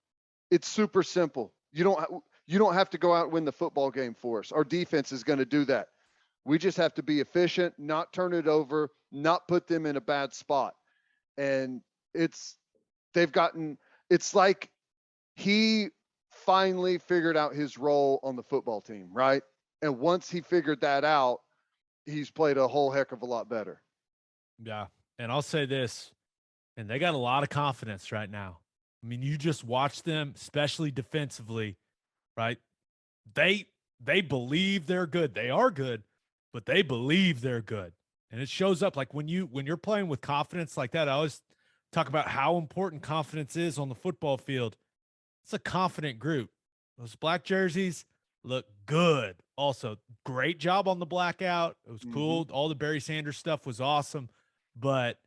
It's super simple. You don't have to go out and win the football game for us. Our defense is going to do that. We just have to be efficient, not turn it over, not put them in a bad spot. And it's like he finally figured out his role on the football team, right? And once he figured that out, he's played a whole heck of a lot better. Yeah. And I'll say this, and they got a lot of confidence right now. I mean, you just watch them, especially defensively, right? They believe they're good. They are good, but they believe they're good. And it shows up like when you're playing with confidence like that. I always talk about how important confidence is on the football field. It's a confident group. Those black jerseys look good. Also, great job on the blackout. It was cool. All the Barry Sanders stuff was awesome. But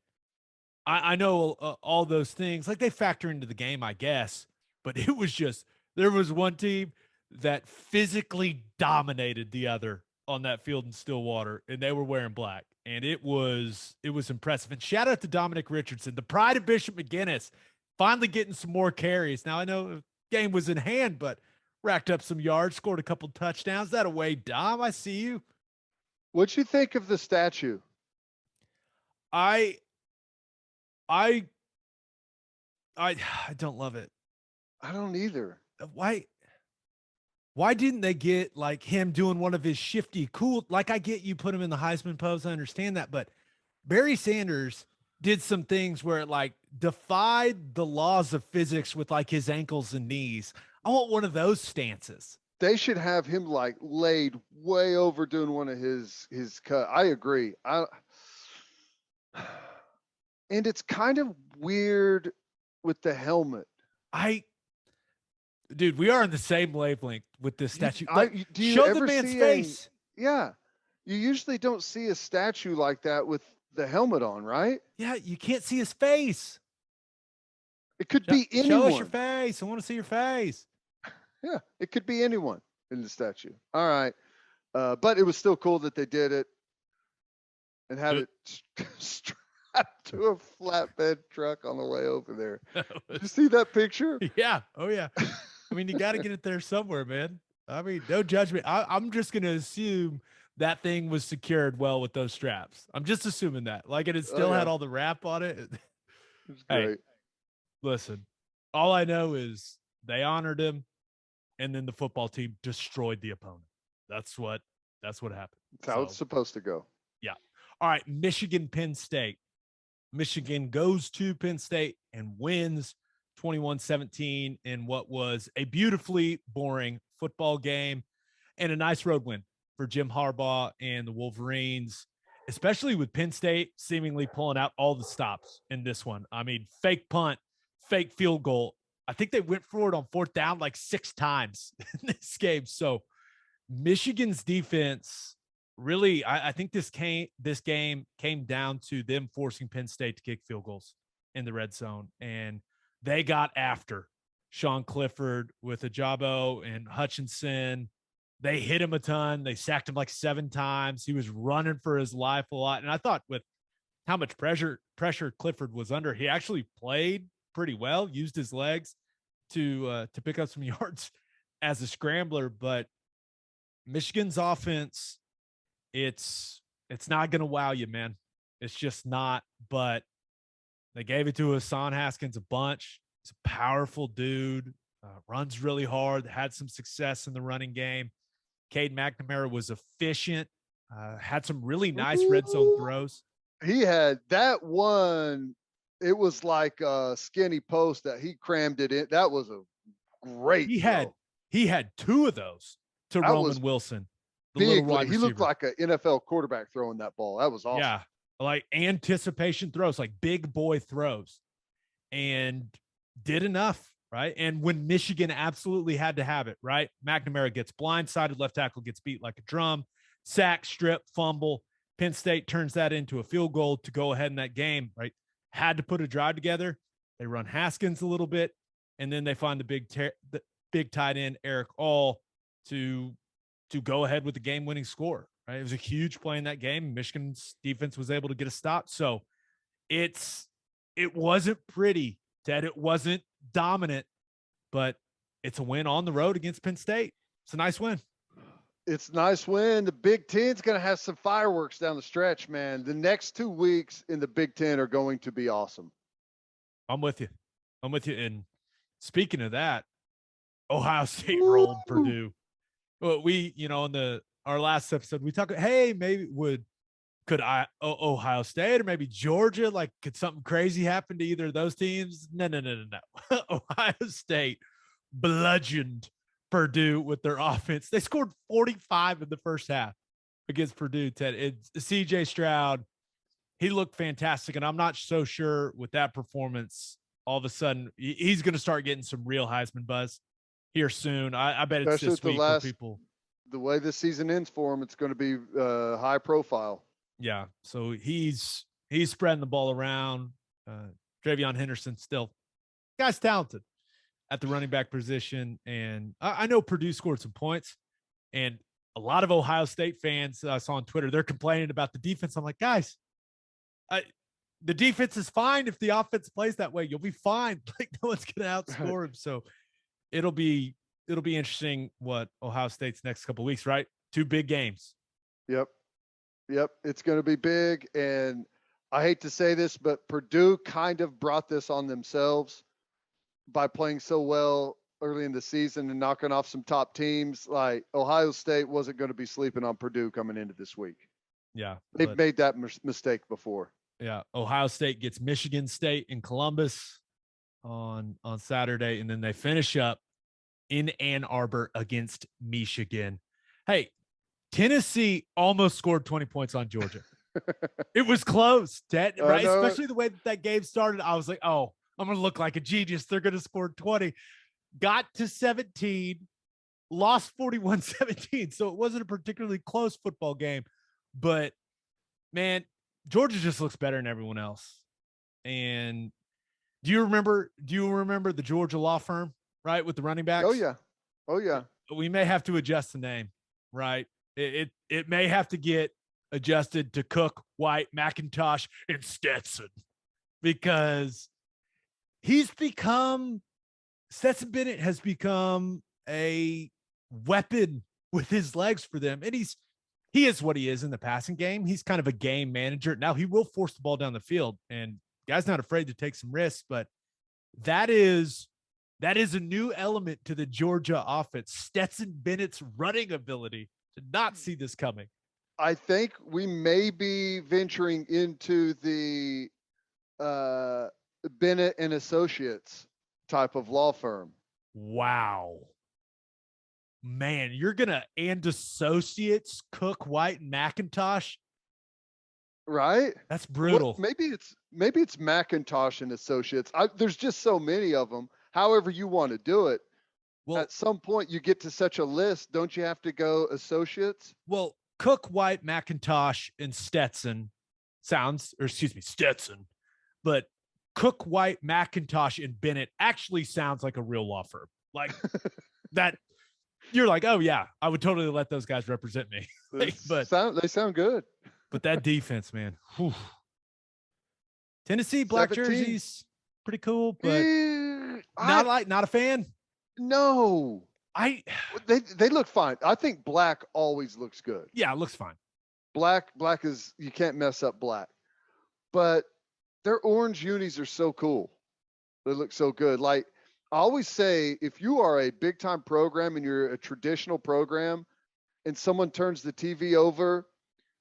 I know all those things, like they factor into the game, I guess. But it was just, there was one team that physically dominated the other on that field in Stillwater, and they were wearing black. And it was impressive. And shout out to Dominic Richardson, the pride of Bishop McGuinness, finally getting some more carries. Now, I know the game was in hand, but racked up some yards, scored a couple touchdowns. That away, Dom, I see you. What'd you think of the statue? I don't love it. I don't either. Why didn't they get like him doing one of his shifty cool? Like, I get you put him in the Heisman pose. I understand that, but Barry Sanders did some things where it like defied the laws of physics with like his ankles and knees. I want one of those stances. They should have him like laid way over doing one of his cut. I agree. And it's kind of weird with the helmet. Dude, we are in the same wavelength with this statue. Do you show ever the man's see face. Yeah. You usually don't see a statue like that with the helmet on, right? Yeah, you can't see his face. It could be anyone. Show us your face. I want to see your face. Yeah, it could be anyone in the statue. All right. But it was still cool that they did it and had it strapped to a flatbed truck on the way over there. Did you see that picture? Yeah. Oh, yeah. I mean, you got to get it there somewhere, man. I mean, no judgment. I'm just going to assume that thing was secured well with those straps. I'm just assuming that. Like, it still had all the wrap on it. It's great. Hey, listen, all I know is they honored him, and then the football team destroyed the opponent. That's what happened. That's how it's supposed to go. Yeah. All right, Michigan-Penn State. Michigan goes to Penn State and wins 21-17 in what was a beautifully boring football game and a nice road win for Jim Harbaugh and the Wolverines, especially with Penn State seemingly pulling out all the stops in this one. I mean, fake punt, fake field goal. I think they went for it on fourth down like 6 times in this game. So Michigan's defense really, I think this game came down to them forcing Penn State to kick field goals in the red zone. And they got after Sean Clifford with Ajabo and Hutchinson. They hit him a ton. They sacked him like 7 times. He was running for his life a lot. And I thought with how much pressure Clifford was under, he actually played pretty well, used his legs to pick up some yards as a scrambler. But Michigan's offense, it's It's not going to wow you, man. It's just not. But they gave it to Hassan Haskins a bunch. He's a powerful dude, runs really hard, had some success in the running game. Cade McNamara was efficient, had some really nice red zone throws. He had that one. It was like a skinny post that he crammed it in. That was a great throw. He had two of those to That Roman Wilson, the big, little wide receiver. He looked like an NFL quarterback throwing that ball. That was awesome. Yeah, like anticipation throws, like big boy throws, and did enough, right? And when Michigan absolutely had to have it, right? McNamara gets blindsided, left tackle gets beat like a drum, sack, strip, fumble. Penn State turns that into a field goal to go ahead in that game, right? Had to put a drive together. They run Haskins a little bit, and then they find the big tight end Eric All to go ahead with the game-winning score. Right, it was a huge play in that game. Michigan's defense was able to get a stop. So it wasn't pretty, Ted. It wasn't dominant, but it's a win on the road against Penn State. It's a nice win. It's a nice win. The Big Ten's going to have some fireworks down the stretch, man. The next 2 weeks in the Big Ten are going to be awesome. I'm with you. And speaking of that, Ohio State rolled Purdue. Well, we, in our last episode, we talked, hey, maybe could Ohio State or maybe Georgia, like, could something crazy happen to either of those teams? No. Ohio State bludgeoned Purdue with their offense. They scored 45 in the first half against Purdue, Ted. It's CJ Stroud. He looked fantastic, and I'm not so sure with that performance, all of a sudden, he's going to start getting some real Heisman buzz here soon. I bet it's this week for people. The way this season ends for him, it's going to be high profile. Yeah, so he's spreading the ball around. Travion Henderson still, guy's talented at the running back position, and I know Purdue scored some points, and a lot of Ohio State fans I saw on Twitter, they're complaining about the defense. I'm like, guys, the defense is fine if the offense plays that way. You'll be fine. Like, no one's going to outscore him. So it'll be interesting what Ohio State's next couple of weeks, right? 2 big games. Yep. It's going to be big. And I hate to say this, but Purdue kind of brought this on themselves by playing so well early in the season and knocking off some top teams. Like, Ohio State wasn't going to be sleeping on Purdue coming into this week. Yeah. They've made that mistake before. Yeah. Ohio State gets Michigan State in Columbus on Saturday, and then they finish up in Ann Arbor against Michigan. Hey, Tennessee almost scored 20 points on Georgia. It was close, right? Especially the way that game started. I was like, oh, I'm going to look like a genius. They're going to score 20. Got to 17, lost 41-17. So it wasn't a particularly close football game. But, man, Georgia just looks better than everyone else. And do you remember the Georgia law firm, right, with the running backs? Oh, yeah. We may have to adjust the name, right? It may have to get adjusted to Cook, White, McIntosh, and Stetson, because Stetson Bennett has become a weapon with his legs for them. And he is what he is in the passing game. He's kind of a game manager. Now, he will force the ball down the field, and guy's not afraid to take some risks, but that is a new element to the Georgia offense. Stetson Bennett's running ability. Did not see this coming. I think we may be venturing into the Bennett and Associates type of law firm. Wow. Man, you're going to and Associates, Cook, White, and McIntosh? Right? That's brutal. Maybe it's McIntosh and Associates. There's just so many of them. However you want to do it. Well, at some point you get to such a list, don't you have to go Associates? Well, Cook, White, McIntosh, and Stetson Stetson. But Cook, White, McIntosh, and Bennett actually sounds like a real law firm. Like that. You're like, oh yeah, I would totally let those guys represent me. They sound good. But that defense, man. Whew. Tennessee black 17. jerseys, pretty cool, but not a fan. No, they look fine. I think black always looks good. Yeah, it looks fine. Black is, you can't mess up black. But their orange unis are so cool. They look so good. Like I always say, if you are a big time program and you're a traditional program and someone turns the TV over,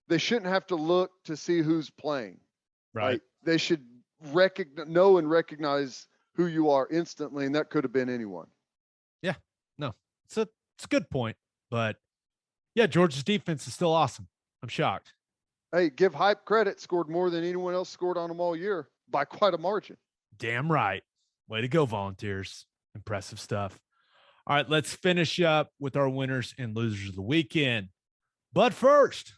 they shouldn't have to look to see who's playing. Right. Like they should know and recognize who you are instantly. And that could have been anyone. Yeah. No, it's a good point. But yeah, Georgia's defense is still awesome. I'm shocked. Hey, give hype credit. Scored more than anyone else scored on them all year by quite a margin. Damn right. Way to go, Volunteers. Impressive stuff. All right, let's finish up with our winners and losers of the weekend. But first,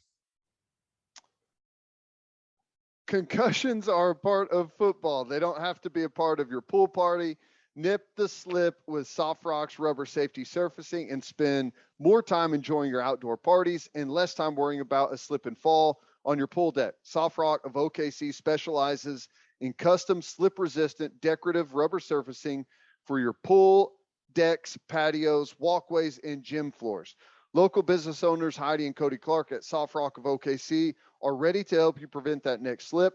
concussions are a part of football. They don't have to be a part of your pool party. Nip the slip with Soft Rocks rubber safety surfacing and spend more time enjoying your outdoor parties and less time worrying about a slip and fall on your pool deck. Soft Rock of OKC specializes in custom slip-resistant decorative rubber surfacing for your pool, decks, patios, walkways, and gym floors. Local business owners Heidi and Cody Clark at Soft Rock of OKC are ready to help you prevent that next slip.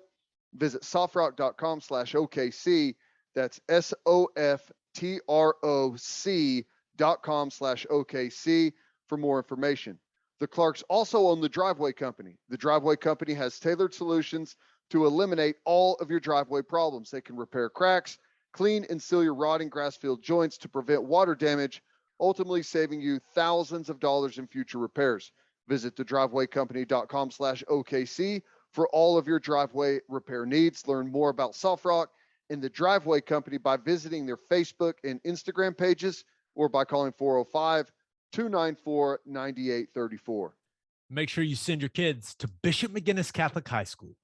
Visit softrock.com/OKC. That's SOFTROC.com/OKC for more information. The Clarks also own the Driveway Company. The Driveway Company has tailored solutions to eliminate all of your driveway problems. They can repair cracks, clean and seal your rotting grass-filled joints to prevent water damage, ultimately saving you thousands of dollars in future repairs. Visit thedrivewaycompany.com/OKC for all of your driveway repair needs. Learn more about Soft Rock and the Driveway Company by visiting their Facebook and Instagram pages or by calling 405-294-9834. make sure you send your kids to Bishop McGinnis Catholic High School.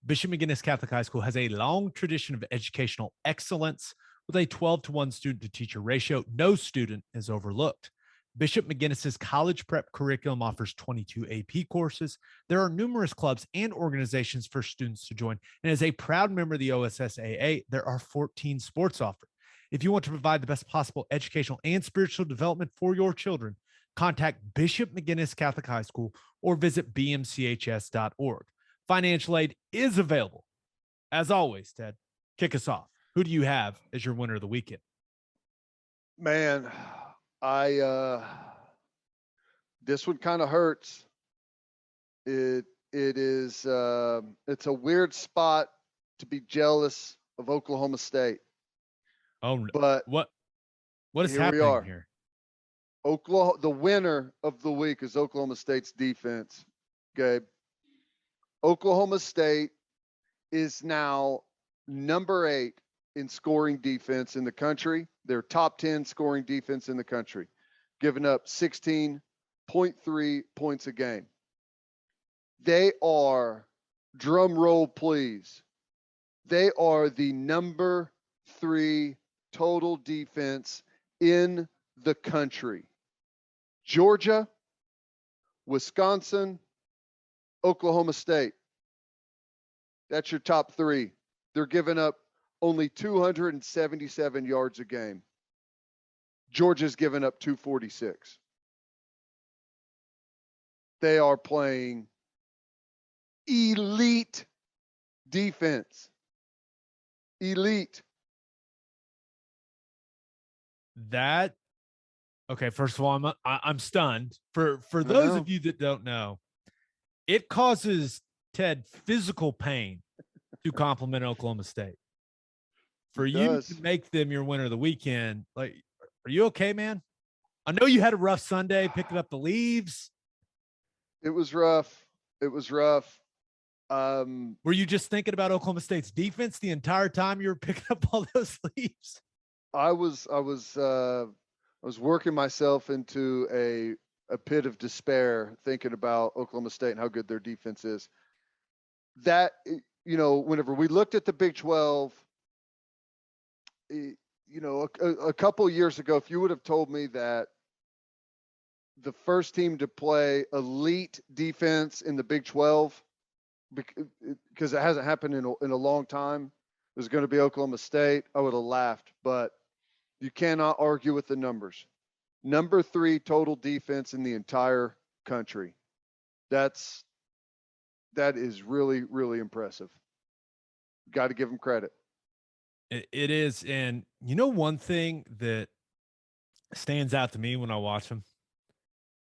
Bishop McGinnis Catholic High School has a long tradition of educational excellence with a 12-to-1 student-to-teacher ratio. No student is overlooked. Bishop McGinnis's college prep curriculum offers 22 AP courses. There are numerous clubs and organizations for students to join. And as a proud member of the OSSAA, there are 14 sports offered. If you want to provide the best possible educational and spiritual development for your children, contact Bishop McGinnis Catholic High School or visit bmchs.org. Financial aid is available. As always, Ted, kick us off. Who do you have as your winner of the weekend? Man, this one kind of hurts. It's a weird spot to be jealous of Oklahoma State. Oh, but what is happening here? The winner of the week is Oklahoma State's defense. Gabe, Oklahoma State is now number 8 in scoring defense in the country. They're top 10 scoring defense in the country, giving up 16.3 points a game. They are, drum roll please, they are the number 3 total defense in the country. Georgia, Wisconsin, Oklahoma State. That's your top 3. They're giving up only 277 yards a game. Georgia's given up 246. They are playing elite defense. Elite. Okay, first of all, I'm stunned. For those of you that don't know, it causes Ted physical pain to compliment Oklahoma State. For you to make them your winner of the weekend, like, are you okay, man? I know you had a rough Sunday picking up the leaves. It was rough. Were you just thinking about Oklahoma State's defense the entire time you were picking up all those leaves? I was working myself into a pit of despair thinking about Oklahoma State and how good their defense is. That, whenever we looked at the Big 12, a couple years ago, if you would have told me that the first team to play elite defense in the Big 12, because it hasn't happened in a long time, was going to be Oklahoma State, I would have laughed. But you cannot argue with the numbers. Number 3 total defense in the entire country. That's that is really, really impressive. Got to give them credit. It is. And one thing that stands out to me when I watch them,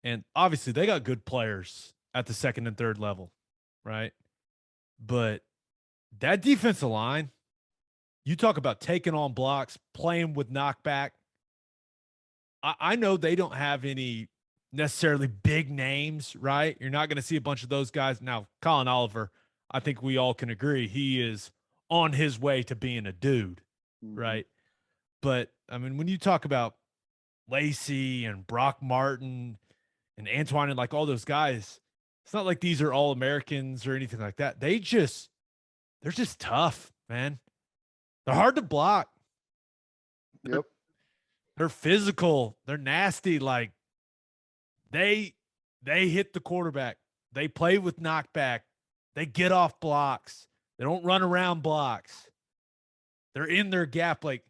and obviously they got good players at the second and third level, right? But that defensive line, you talk about taking on blocks, playing with knockback. I know they don't have any necessarily big names, right? You're not going to see a bunch of those guys. Now, Colin Oliver, I think we all can agree he is on his way to being a dude, right? But, I mean, when you talk about Lacey and Brock Martin and Antoine and like all those guys, it's not like these are all Americans or anything like that. They're just tough, man. They're hard to block. Yep. They're physical. They're nasty. Like they hit the quarterback. They play with knockback. They get off blocks. They don't run around blocks. They're in their gap. Like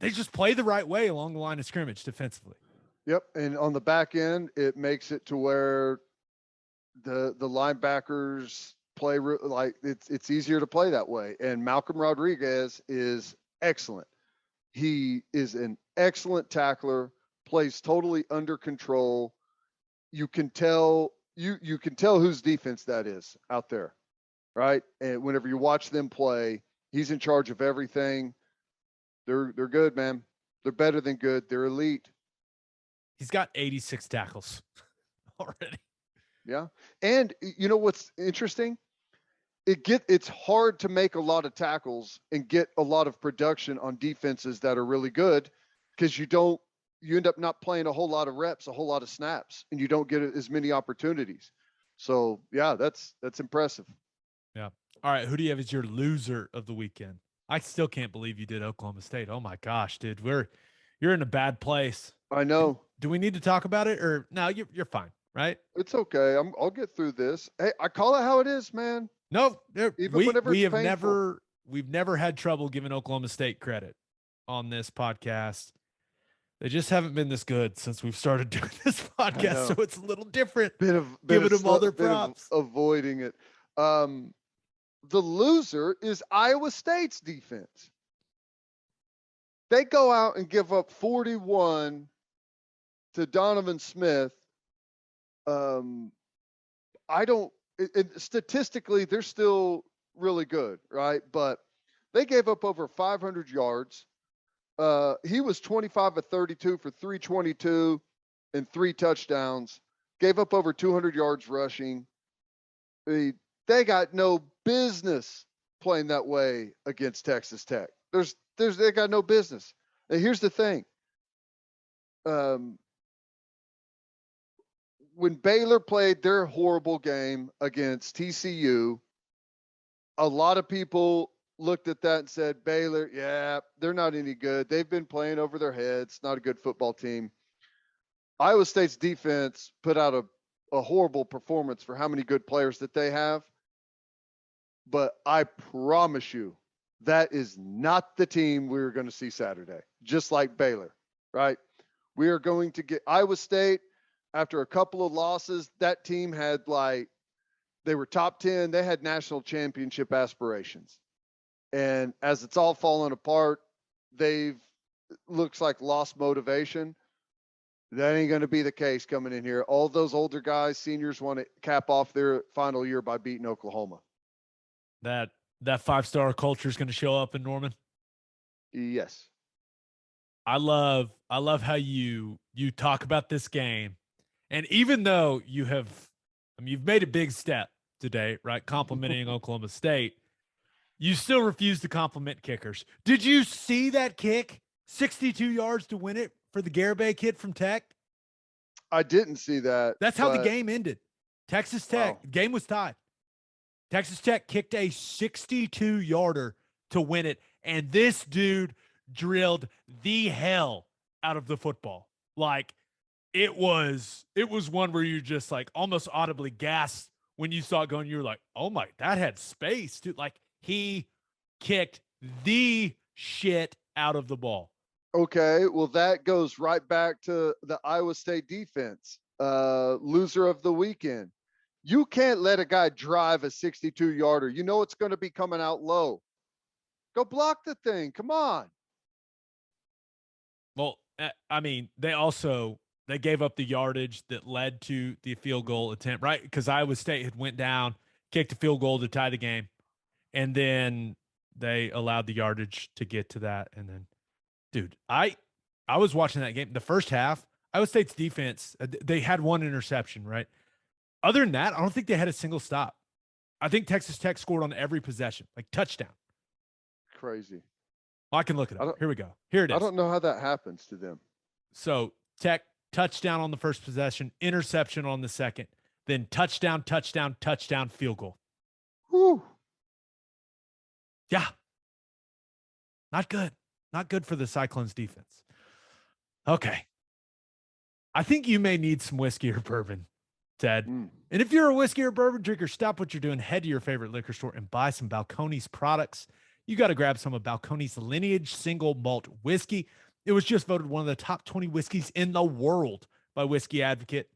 they just play the right way along the line of scrimmage defensively. Yep. And on the back end, it makes it to where the linebackers play like it's easier to play that way. And Malcolm Rodriguez is excellent. He is an excellent tackler, plays totally under control. You can tell you can tell whose defense that is out there, right? And whenever you watch them play, he's in charge of everything. They're good, man. They're better than good. They're elite. He's got 86 tackles already. Yeah. And you know what's interesting? It's hard to make a lot of tackles and get a lot of production on defenses that are really good because you end up not playing a whole lot of reps, a whole lot of snaps, and you don't get as many opportunities. So yeah, that's impressive. Yeah. All right. Who do you have as your loser of the weekend? I still can't believe you did Oklahoma State. Oh my gosh, dude. You're in a bad place. I know. Do we need to talk about it or no, you're fine, right? It's okay. I'll get through this. Hey, I call it how it is, man. No, we've painful. never had trouble giving Oklahoma State credit on this podcast. They just haven't been this good since we've started doing this podcast, so it's a little different. Giving them all their props, avoiding it. The loser is Iowa State's defense. They go out and give up 41 to Donovan Smith. Statistically, they're still really good, right? But they gave up over 500 yards. He was 25 of 32 for 322 and 3 touchdowns. Gave up over 200 yards rushing. They got no business playing that way against Texas Tech. They got no business. And here's the thing. When Baylor played their horrible game against TCU, a lot of people looked at that and said, Baylor, yeah, they're not any good. They've been playing over their heads. Not a good football team. Iowa State's defense put out a horrible performance for how many good players that they have. But I promise you, that is not the team we're going to see Saturday, just like Baylor, right? We are going to get Iowa State. After a couple of losses, that team had they were top 10. They had national championship aspirations. And as it's all fallen apart, looks like lost motivation. That ain't going to be the case coming in here. All those older guys, seniors, want to cap off their final year by beating Oklahoma. That 5-star culture is going to show up in Norman. Yes. I love how you talk about this game. And even though you've made a big step today, right? Complimenting Oklahoma State, you still refuse to compliment kickers. Did you see that kick? 62 yards to win it for the Garibay kid from Tech? I didn't see that. That's how the game ended. Texas Tech, game was tied. Texas Tech kicked a 62-yarder to win it, and this dude drilled the hell out of the football. Like, it was one where you just like almost audibly gasped when you saw it going. You were like, oh my, that had space, dude. Like, he kicked the shit out of the ball. Okay, well, that goes right back to the Iowa State defense. Loser of the weekend. You can't let a guy drive a 62-yarder. You know it's going to be coming out low. Go block the thing. Come on. Well, I mean, they gave up the yardage that led to the field goal attempt, right? Because Iowa State had went down, kicked a field goal to tie the game, and then they allowed the yardage to get to that. And then, dude, I was watching that game. The first half, Iowa State's defense, they had one interception, right? Other than that, I don't think they had a single stop. I think Texas Tech scored on every possession, like touchdown. Crazy. I can look it up. Here we go. Here it is. I don't know how that happens to them. So Tech touchdown on the first possession, interception on the second, then touchdown, field goal. Whew. Yeah. Not good. Not good for the Cyclones defense. Okay. I think you may need some whiskey or bourbon, Ted. And if you're a whiskey or bourbon drinker, stop what you're doing, head to your favorite liquor store and buy some Balcones products. You got to grab some of Balcones Lineage Single Malt Whiskey. It was just voted one of the top 20 whiskeys in the world by Whiskey Advocate,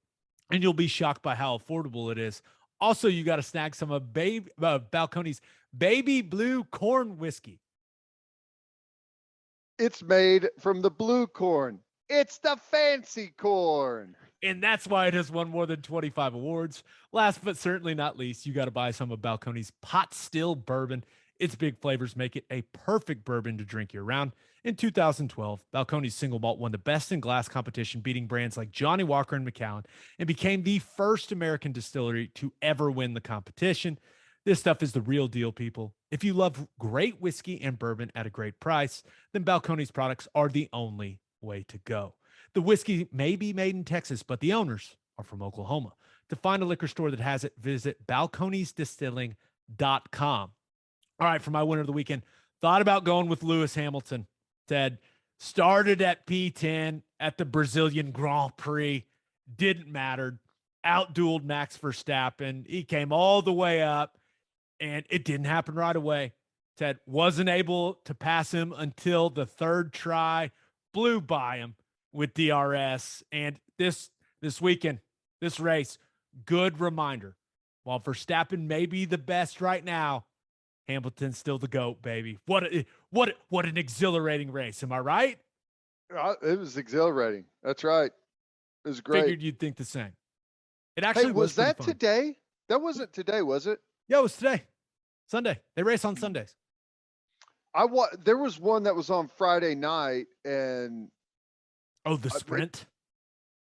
and you'll be shocked by how affordable it is. Also, you got to snag some of Balcones Baby Blue Corn Whiskey. It's made from the blue corn. It's the fancy corn. And that's why it has won more than 25 awards. Last but certainly not least, you got to buy some of Balcones Pot Still Bourbon. Its big flavors make it a perfect bourbon to drink year-round. In 2012, Balcones Single Malt won the Best in Glass competition, beating brands like Johnnie Walker and Macallan, and became the first American distillery to ever win the competition. This stuff is the real deal, people. If you love great whiskey and bourbon at a great price, then Balcones products are the only way to go. The whiskey may be made in Texas, but the owners are from Oklahoma. To find a liquor store that has it, visit balconesdistilling.com. All right, for my winner of the weekend, thought about going with Lewis Hamilton. Ted started at P10 at the Brazilian Grand Prix. Didn't matter. Outdueled Max Verstappen. He came all the way up, and it didn't happen right away. Ted wasn't able to pass him until the third try. Blew by him with DRS. And this weekend, this race, good reminder. While Verstappen may be the best right now, Hamilton's still the GOAT, baby. What an exhilarating race. Am I right? It was exhilarating. That's right. It was great. Figured you'd think the same. It actually was that fun. today? That wasn't today, was it? Yeah, it was today. Sunday. They race on Sundays. There was one that was on Friday night, and the sprint.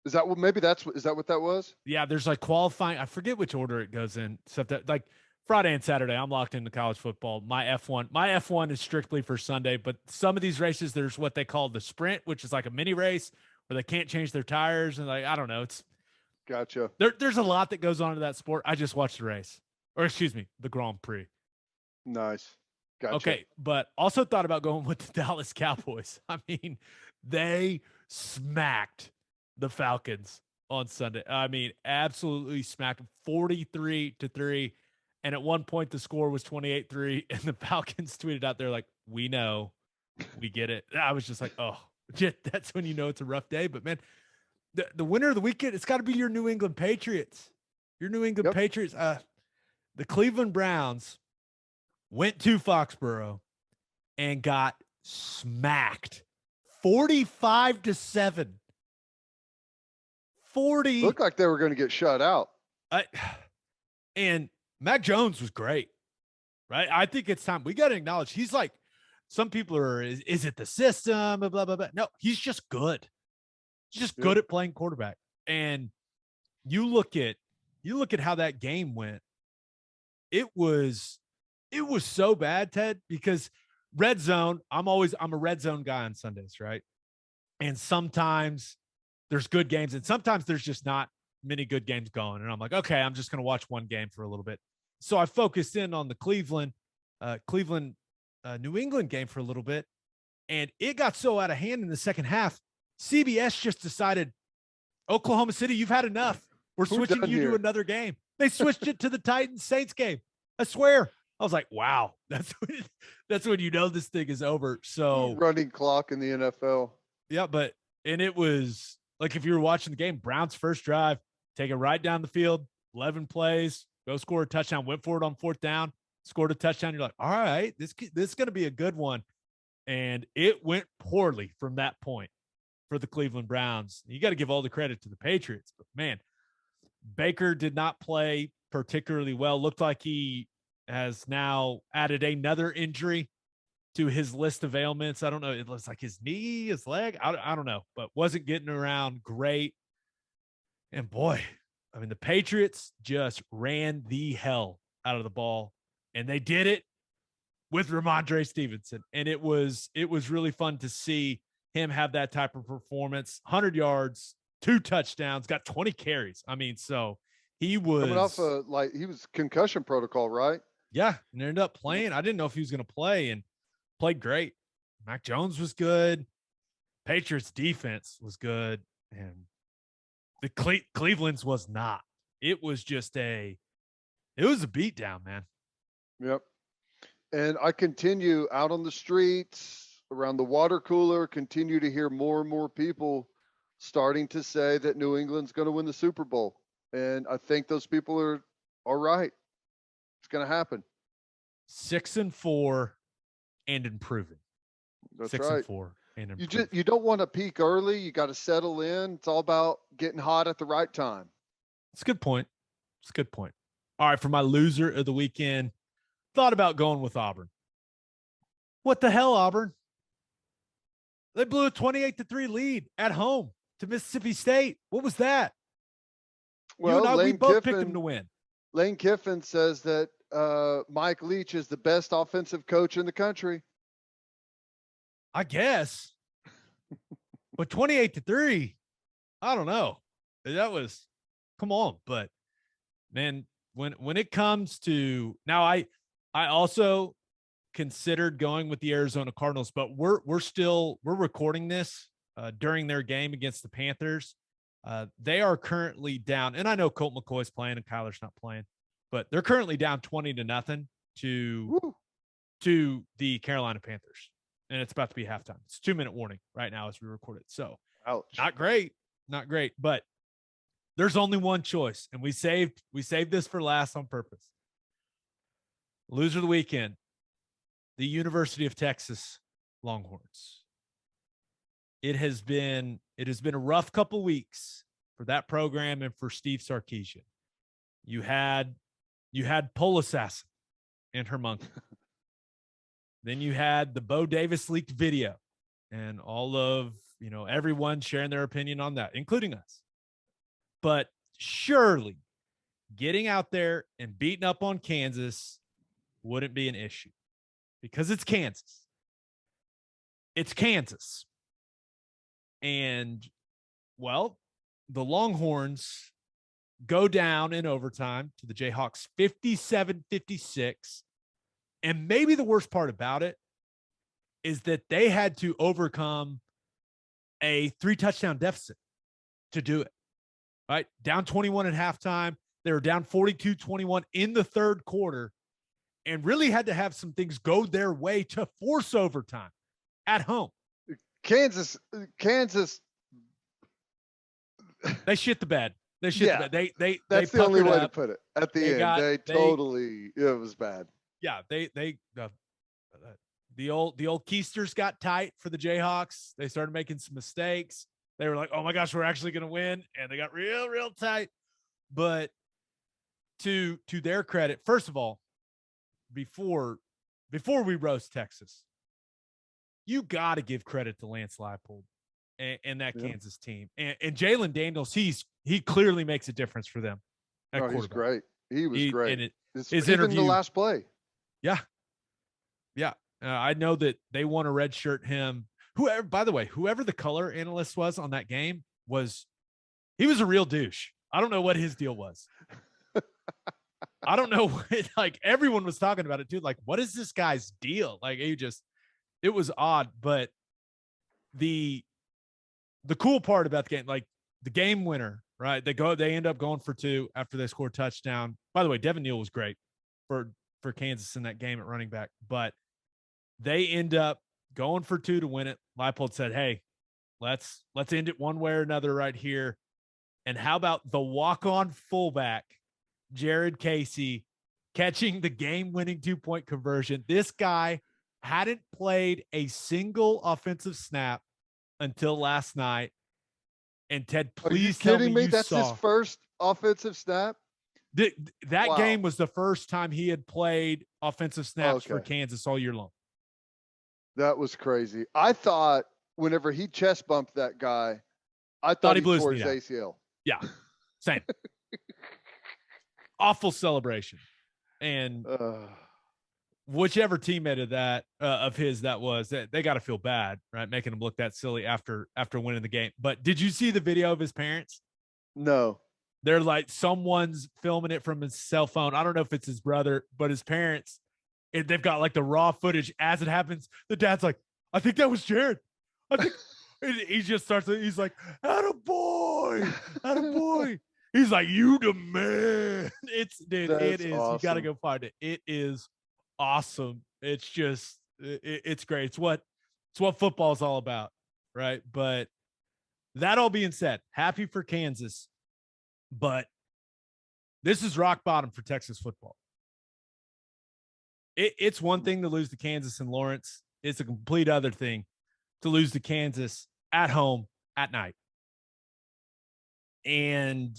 Is that what? Maybe is that what that was? Yeah, there's like qualifying. I forget which order it goes in. Except that like Friday and Saturday, I'm locked into college football. My F1 is strictly for Sunday, but some of these races, there's what they call the sprint, which is like a mini race where they can't change their tires. And like, I don't know. It's gotcha. There's a lot that goes on to that sport. I just watched the race, or excuse me, the Grand Prix. Nice. Gotcha. Okay. But also thought about going with the Dallas Cowboys. I mean, they smacked the Falcons on Sunday. I mean, absolutely smacked them 43-3. And at one point, the score was 28-3, and the Falcons tweeted out there like, "We know, we get it." I was just like, "Oh, that's when you know it's a rough day." But man, the winner of the weekend, it's got to be your New England Patriots. Your New England Patriots. The Cleveland Browns went to Foxborough and got smacked, 45-7. 40. Looked like they were going to get shut out. And Mac Jones was great, right? I think it's time. We got to acknowledge he's like, some people are, is it the system? Blah, blah, blah. No, he's just good. He's just good at playing quarterback. And you look at how that game went. It was so bad, Ted, because red zone, I'm a red zone guy on Sundays, right? And sometimes there's good games and sometimes there's just not many good games going. And I'm like, okay, I'm just going to watch one game for a little bit. So I focused in on the Cleveland, New England game for a little bit. And it got so out of hand in the second half. CBS just decided, Oklahoma City, you've had enough. We're switching you to another game. They switched it to the Titans Saints game. I swear. I was like, wow, that's when you know this thing is over. So running clock in the NFL. Yeah, and it was like, if you were watching the game, Browns first drive, take it right down the field, 11 plays, go score a touchdown, went for it on 4th down, scored a touchdown. You're like, all right, this is going to be a good one. And it went poorly from that point for the Cleveland Browns. You got to give all the credit to the Patriots. But, man, Baker did not play particularly well. Looked like he has now added another injury to his list of ailments. I don't know. It looks like his knee, his leg. I don't know, but wasn't getting around great. And, boy, I mean, the Patriots just ran the hell out of the ball, and they did it with Ramondre Stevenson. And it was really fun to see him have that type of performance. 100 yards, 2 touchdowns, got 20 carries. I mean, so he was coming off he was concussion protocol, right? Yeah, and ended up playing. I didn't know if he was going to play, and played great. Mac Jones was good. Patriots defense was good, and the Cleveland's was not. It was just it was a beatdown, man. Yep. And I continue out on the streets, around the water cooler, continue to hear more and more people starting to say that New England's going to win the Super Bowl. And I think those people are right. It's going to happen. 6-4 and improving. That's 6-4 and improving. You don't want to peak early. You got to settle in. It's all about getting hot at the right time. It's a good point. It's a good point. All right, for my loser of the weekend, thought about going with Auburn. What the hell, Auburn? They blew a 28-3 lead at home to Mississippi State. What was that? Well, we both picked them to win. Lane Kiffin says that Mike Leach is the best offensive coach in the country. I guess. But 28-3, I don't know. That was, come on. But, man, when it comes to – now I also considered going with the Arizona Cardinals, but we're recording this during their game against the Panthers. They are currently down, and I know Colt McCoy's playing and Kyler's not playing, but they're currently down 20-0 to the Carolina Panthers, and it's about to be halftime. It's a 2-minute warning right now as we record it. So, ouch. Not great, but there's only one choice, and we saved this for last on purpose. Loser of the weekend, the University of Texas Longhorns. It has been a rough couple weeks for that program and for Steve Sarkisian. You had Pole Assassin and her monkey. Then you had the Bo Davis leaked video and all of, everyone sharing their opinion on that, including us. But surely getting out there and beating up on Kansas wouldn't be an issue because it's Kansas. It's Kansas. And, well, the Longhorns go down in overtime to the Jayhawks 57-56. And maybe the worst part about it is that they had to overcome a 3-touchdown deficit to do it, right? Down 21 at halftime. They were down 42-21 in the third quarter and really had to have some things go their way to force overtime at home. Kansas. They shit the bed. They shit the bed. They that's the only way to put it. At the end, it was bad. Yeah, the old keisters got tight for the Jayhawks. They started making some mistakes. They were like, "Oh my gosh, we're actually going to win," and they got real tight. But to their credit, first of all, before we roast Texas, you got to give credit to Lance Leipold and that Kansas team. And Jalen Daniels, he clearly makes a difference for them. He's great. He was great. And his interview, the last play. Yeah. I know that they want to redshirt him. Whoever the color analyst was on that game he was a real douche. I don't know what his deal was. I don't know. Everyone was talking about it too. Like, what is this guy's deal? Like, it was odd, but the cool part about the game, like the game winner, right? They end up going for 2 after they scored a touchdown. By the way, Devin Neal was great for Kansas in that game at running back, but they end up going for 2 to win it. Leipold said, "Hey, let's end it one way or another right here." And how about the walk-on fullback Jared Casey catching the game-winning 2-point conversion. This guy hadn't played a single offensive snap until last night. And Ted, please tell me you That's saw his first offensive snap? That Wow. game was the first time he had played offensive snaps for Kansas all year long. That was crazy. I thought whenever he chest bumped that guy, I thought he tore his ACL. Yeah, same. Awful celebration. And whichever teammate of that of his that was, they got to feel bad, right? Making him look that silly after winning the game. But did you see the video of his parents? No. They're like, someone's filming it from his cell phone. I don't know if it's his brother, but his parents, they've got like the raw footage as it happens. The dad's like, I think that was Jared. I think he just starts, he's like, attaboy, attaboy. He's like, you the man. It is. Awesome. You got to go find it. It is awesome. It's just, it's great. It's what football is all about, right? But that all being said, happy for Kansas. But this is rock bottom for Texas football. It's one thing to lose to Kansas and Lawrence. It's a complete other thing to lose to Kansas at home at night. And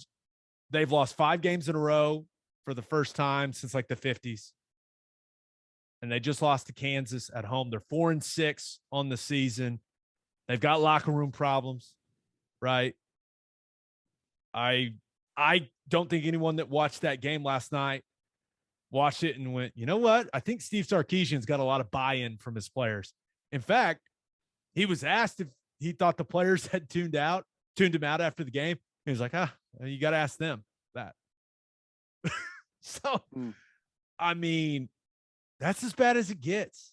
they've lost 5 games in a row for the first time since like the 50s. And they just lost to Kansas at home. They're 4-6 on the season. They've got locker room problems, right? I don't think anyone that watched that game last night watched it and went, you know what? I think Steve Sarkisian's got a lot of buy-in from his players. In fact, he was asked if he thought the players had tuned him out after the game. He was like, you got to ask them that. So, I mean, that's as bad as it gets.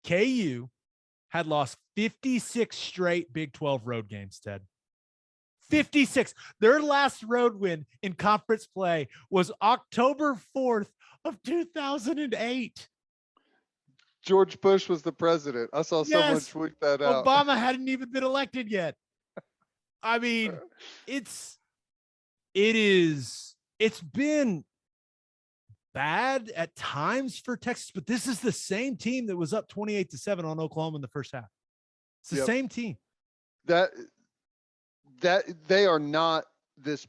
KU had lost 56 straight Big 12 road games, Ted. 56. Their last road win in conference play was October 4th of 2008. George Bush was the president. I saw someone tweet that out. Obama hadn't even been elected yet. I mean, it's been bad at times for Texas, but this is the same team that was up 28-7 on Oklahoma in the first half. It's the same team. That they are not this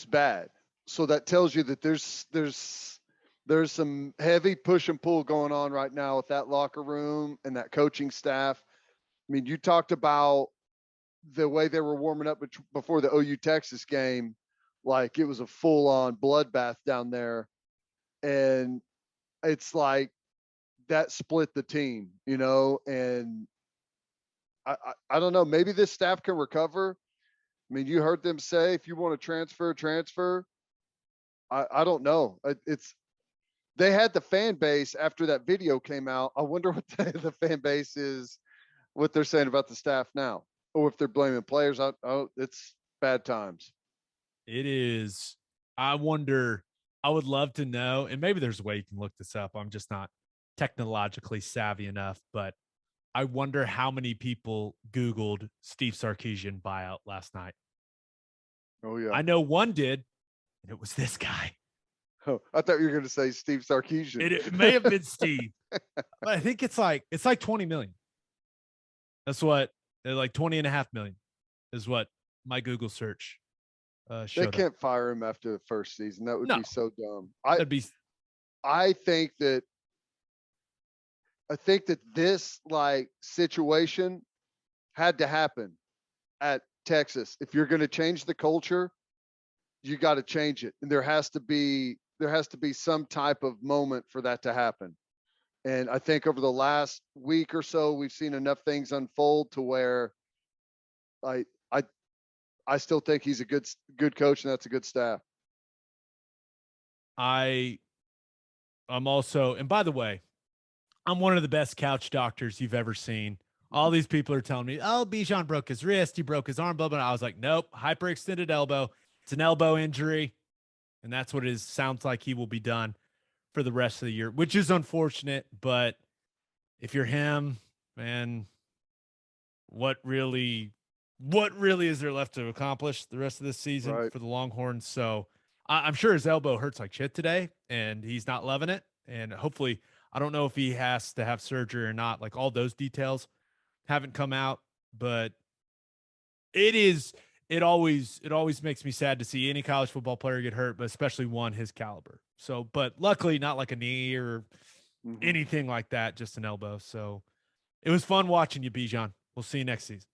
bad. So that tells you that there's some heavy push and pull going on right now with that locker room and that coaching staff. I mean, you talked about the way they were warming up before the OU Texas game, like it was a full on bloodbath down there. And it's like that split the team, and I don't know, maybe this staff can recover. I mean, you heard them say, if you want to transfer. I don't know. They had the fan base after that video came out. I wonder what the fan base is, what they're saying about the staff now, or if they're blaming players. It's bad times. It is. I wonder. I would love to know, and maybe there's a way you can look this up. I'm just not technologically savvy enough, but I wonder how many people Googled Steve Sarkisian buyout last night. Oh, yeah. I know one did, and it was this guy. Oh, I thought you were going to say Steve Sarkisian. It may have been Steve, but I think it's like 20 million. That's what, like 20.5 million is what my Google search showed. They can't fire him after the first season. That would be so dumb. I think that this like situation had to happen at Texas. If you're going to change the culture, you got to change it. And there has to be some type of moment for that to happen. And I think over the last week or so, we've seen enough things unfold to where I still think he's a good coach, and that's a good staff. I'm also, and by the way, I'm one of the best couch doctors you've ever seen. All these people are telling me, oh, Bijan broke his wrist, he broke his arm, blah, blah. I was like, nope, hyperextended elbow. It's an elbow injury. And that's what it is. Sounds like he will be done for the rest of the year, which is unfortunate. But if you're him, man, what really is there left to accomplish the rest of this season for the Longhorns? So I'm sure his elbow hurts like shit today, and he's not loving it. And hopefully, I don't know if he has to have surgery or not. Like all those details haven't come out, but it always makes me sad to see any college football player get hurt, but especially one his caliber. So, but luckily not like a knee or anything like that, just an elbow. So it was fun watching you, Bijan. We'll see you next season.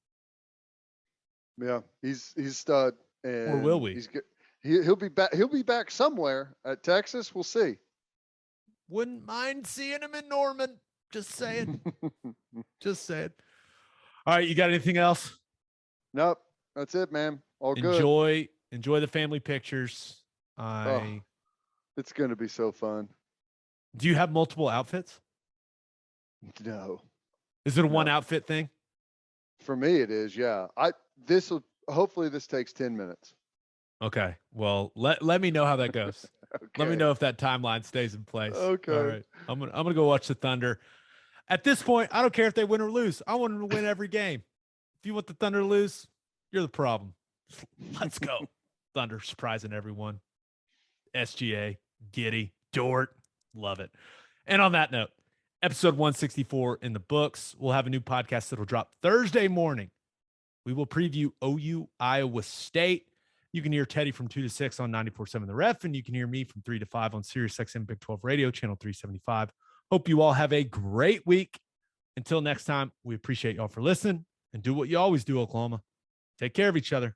Yeah, he's stud. And or will we? He'll be back. He'll be back somewhere at Texas. We'll see. Wouldn't mind seeing him in Norman. Just saying. Just saying. All right, you got anything else? Nope. That's it, man. All good. Enjoy the family pictures. It's going to be so fun. Do you have multiple outfits? No. Is it a one outfit thing? For me, it is. Yeah. Hopefully this takes 10 minutes. Okay. Well, let me know how that goes. Okay. Let me know if that timeline stays in place. Okay. All right. I'm gonna go watch the Thunder. At this point, I don't care if they win or lose. I want them to win every game. If you want the Thunder to lose, you're the problem. Let's go. Thunder surprising everyone. SGA, Giddy, Dort. Love it. And on that note, episode 164 in the books. We'll have a new podcast that'll drop Thursday morning. We will preview OU Iowa State. You can hear Teddy from 2 to 6 on 94.7 The Ref, and you can hear me from 3 to 5 on SiriusXM Big 12 Radio, channel 375. Hope you all have a great week. Until next time, we appreciate y'all for listening, and do what you always do, Oklahoma. Take care of each other.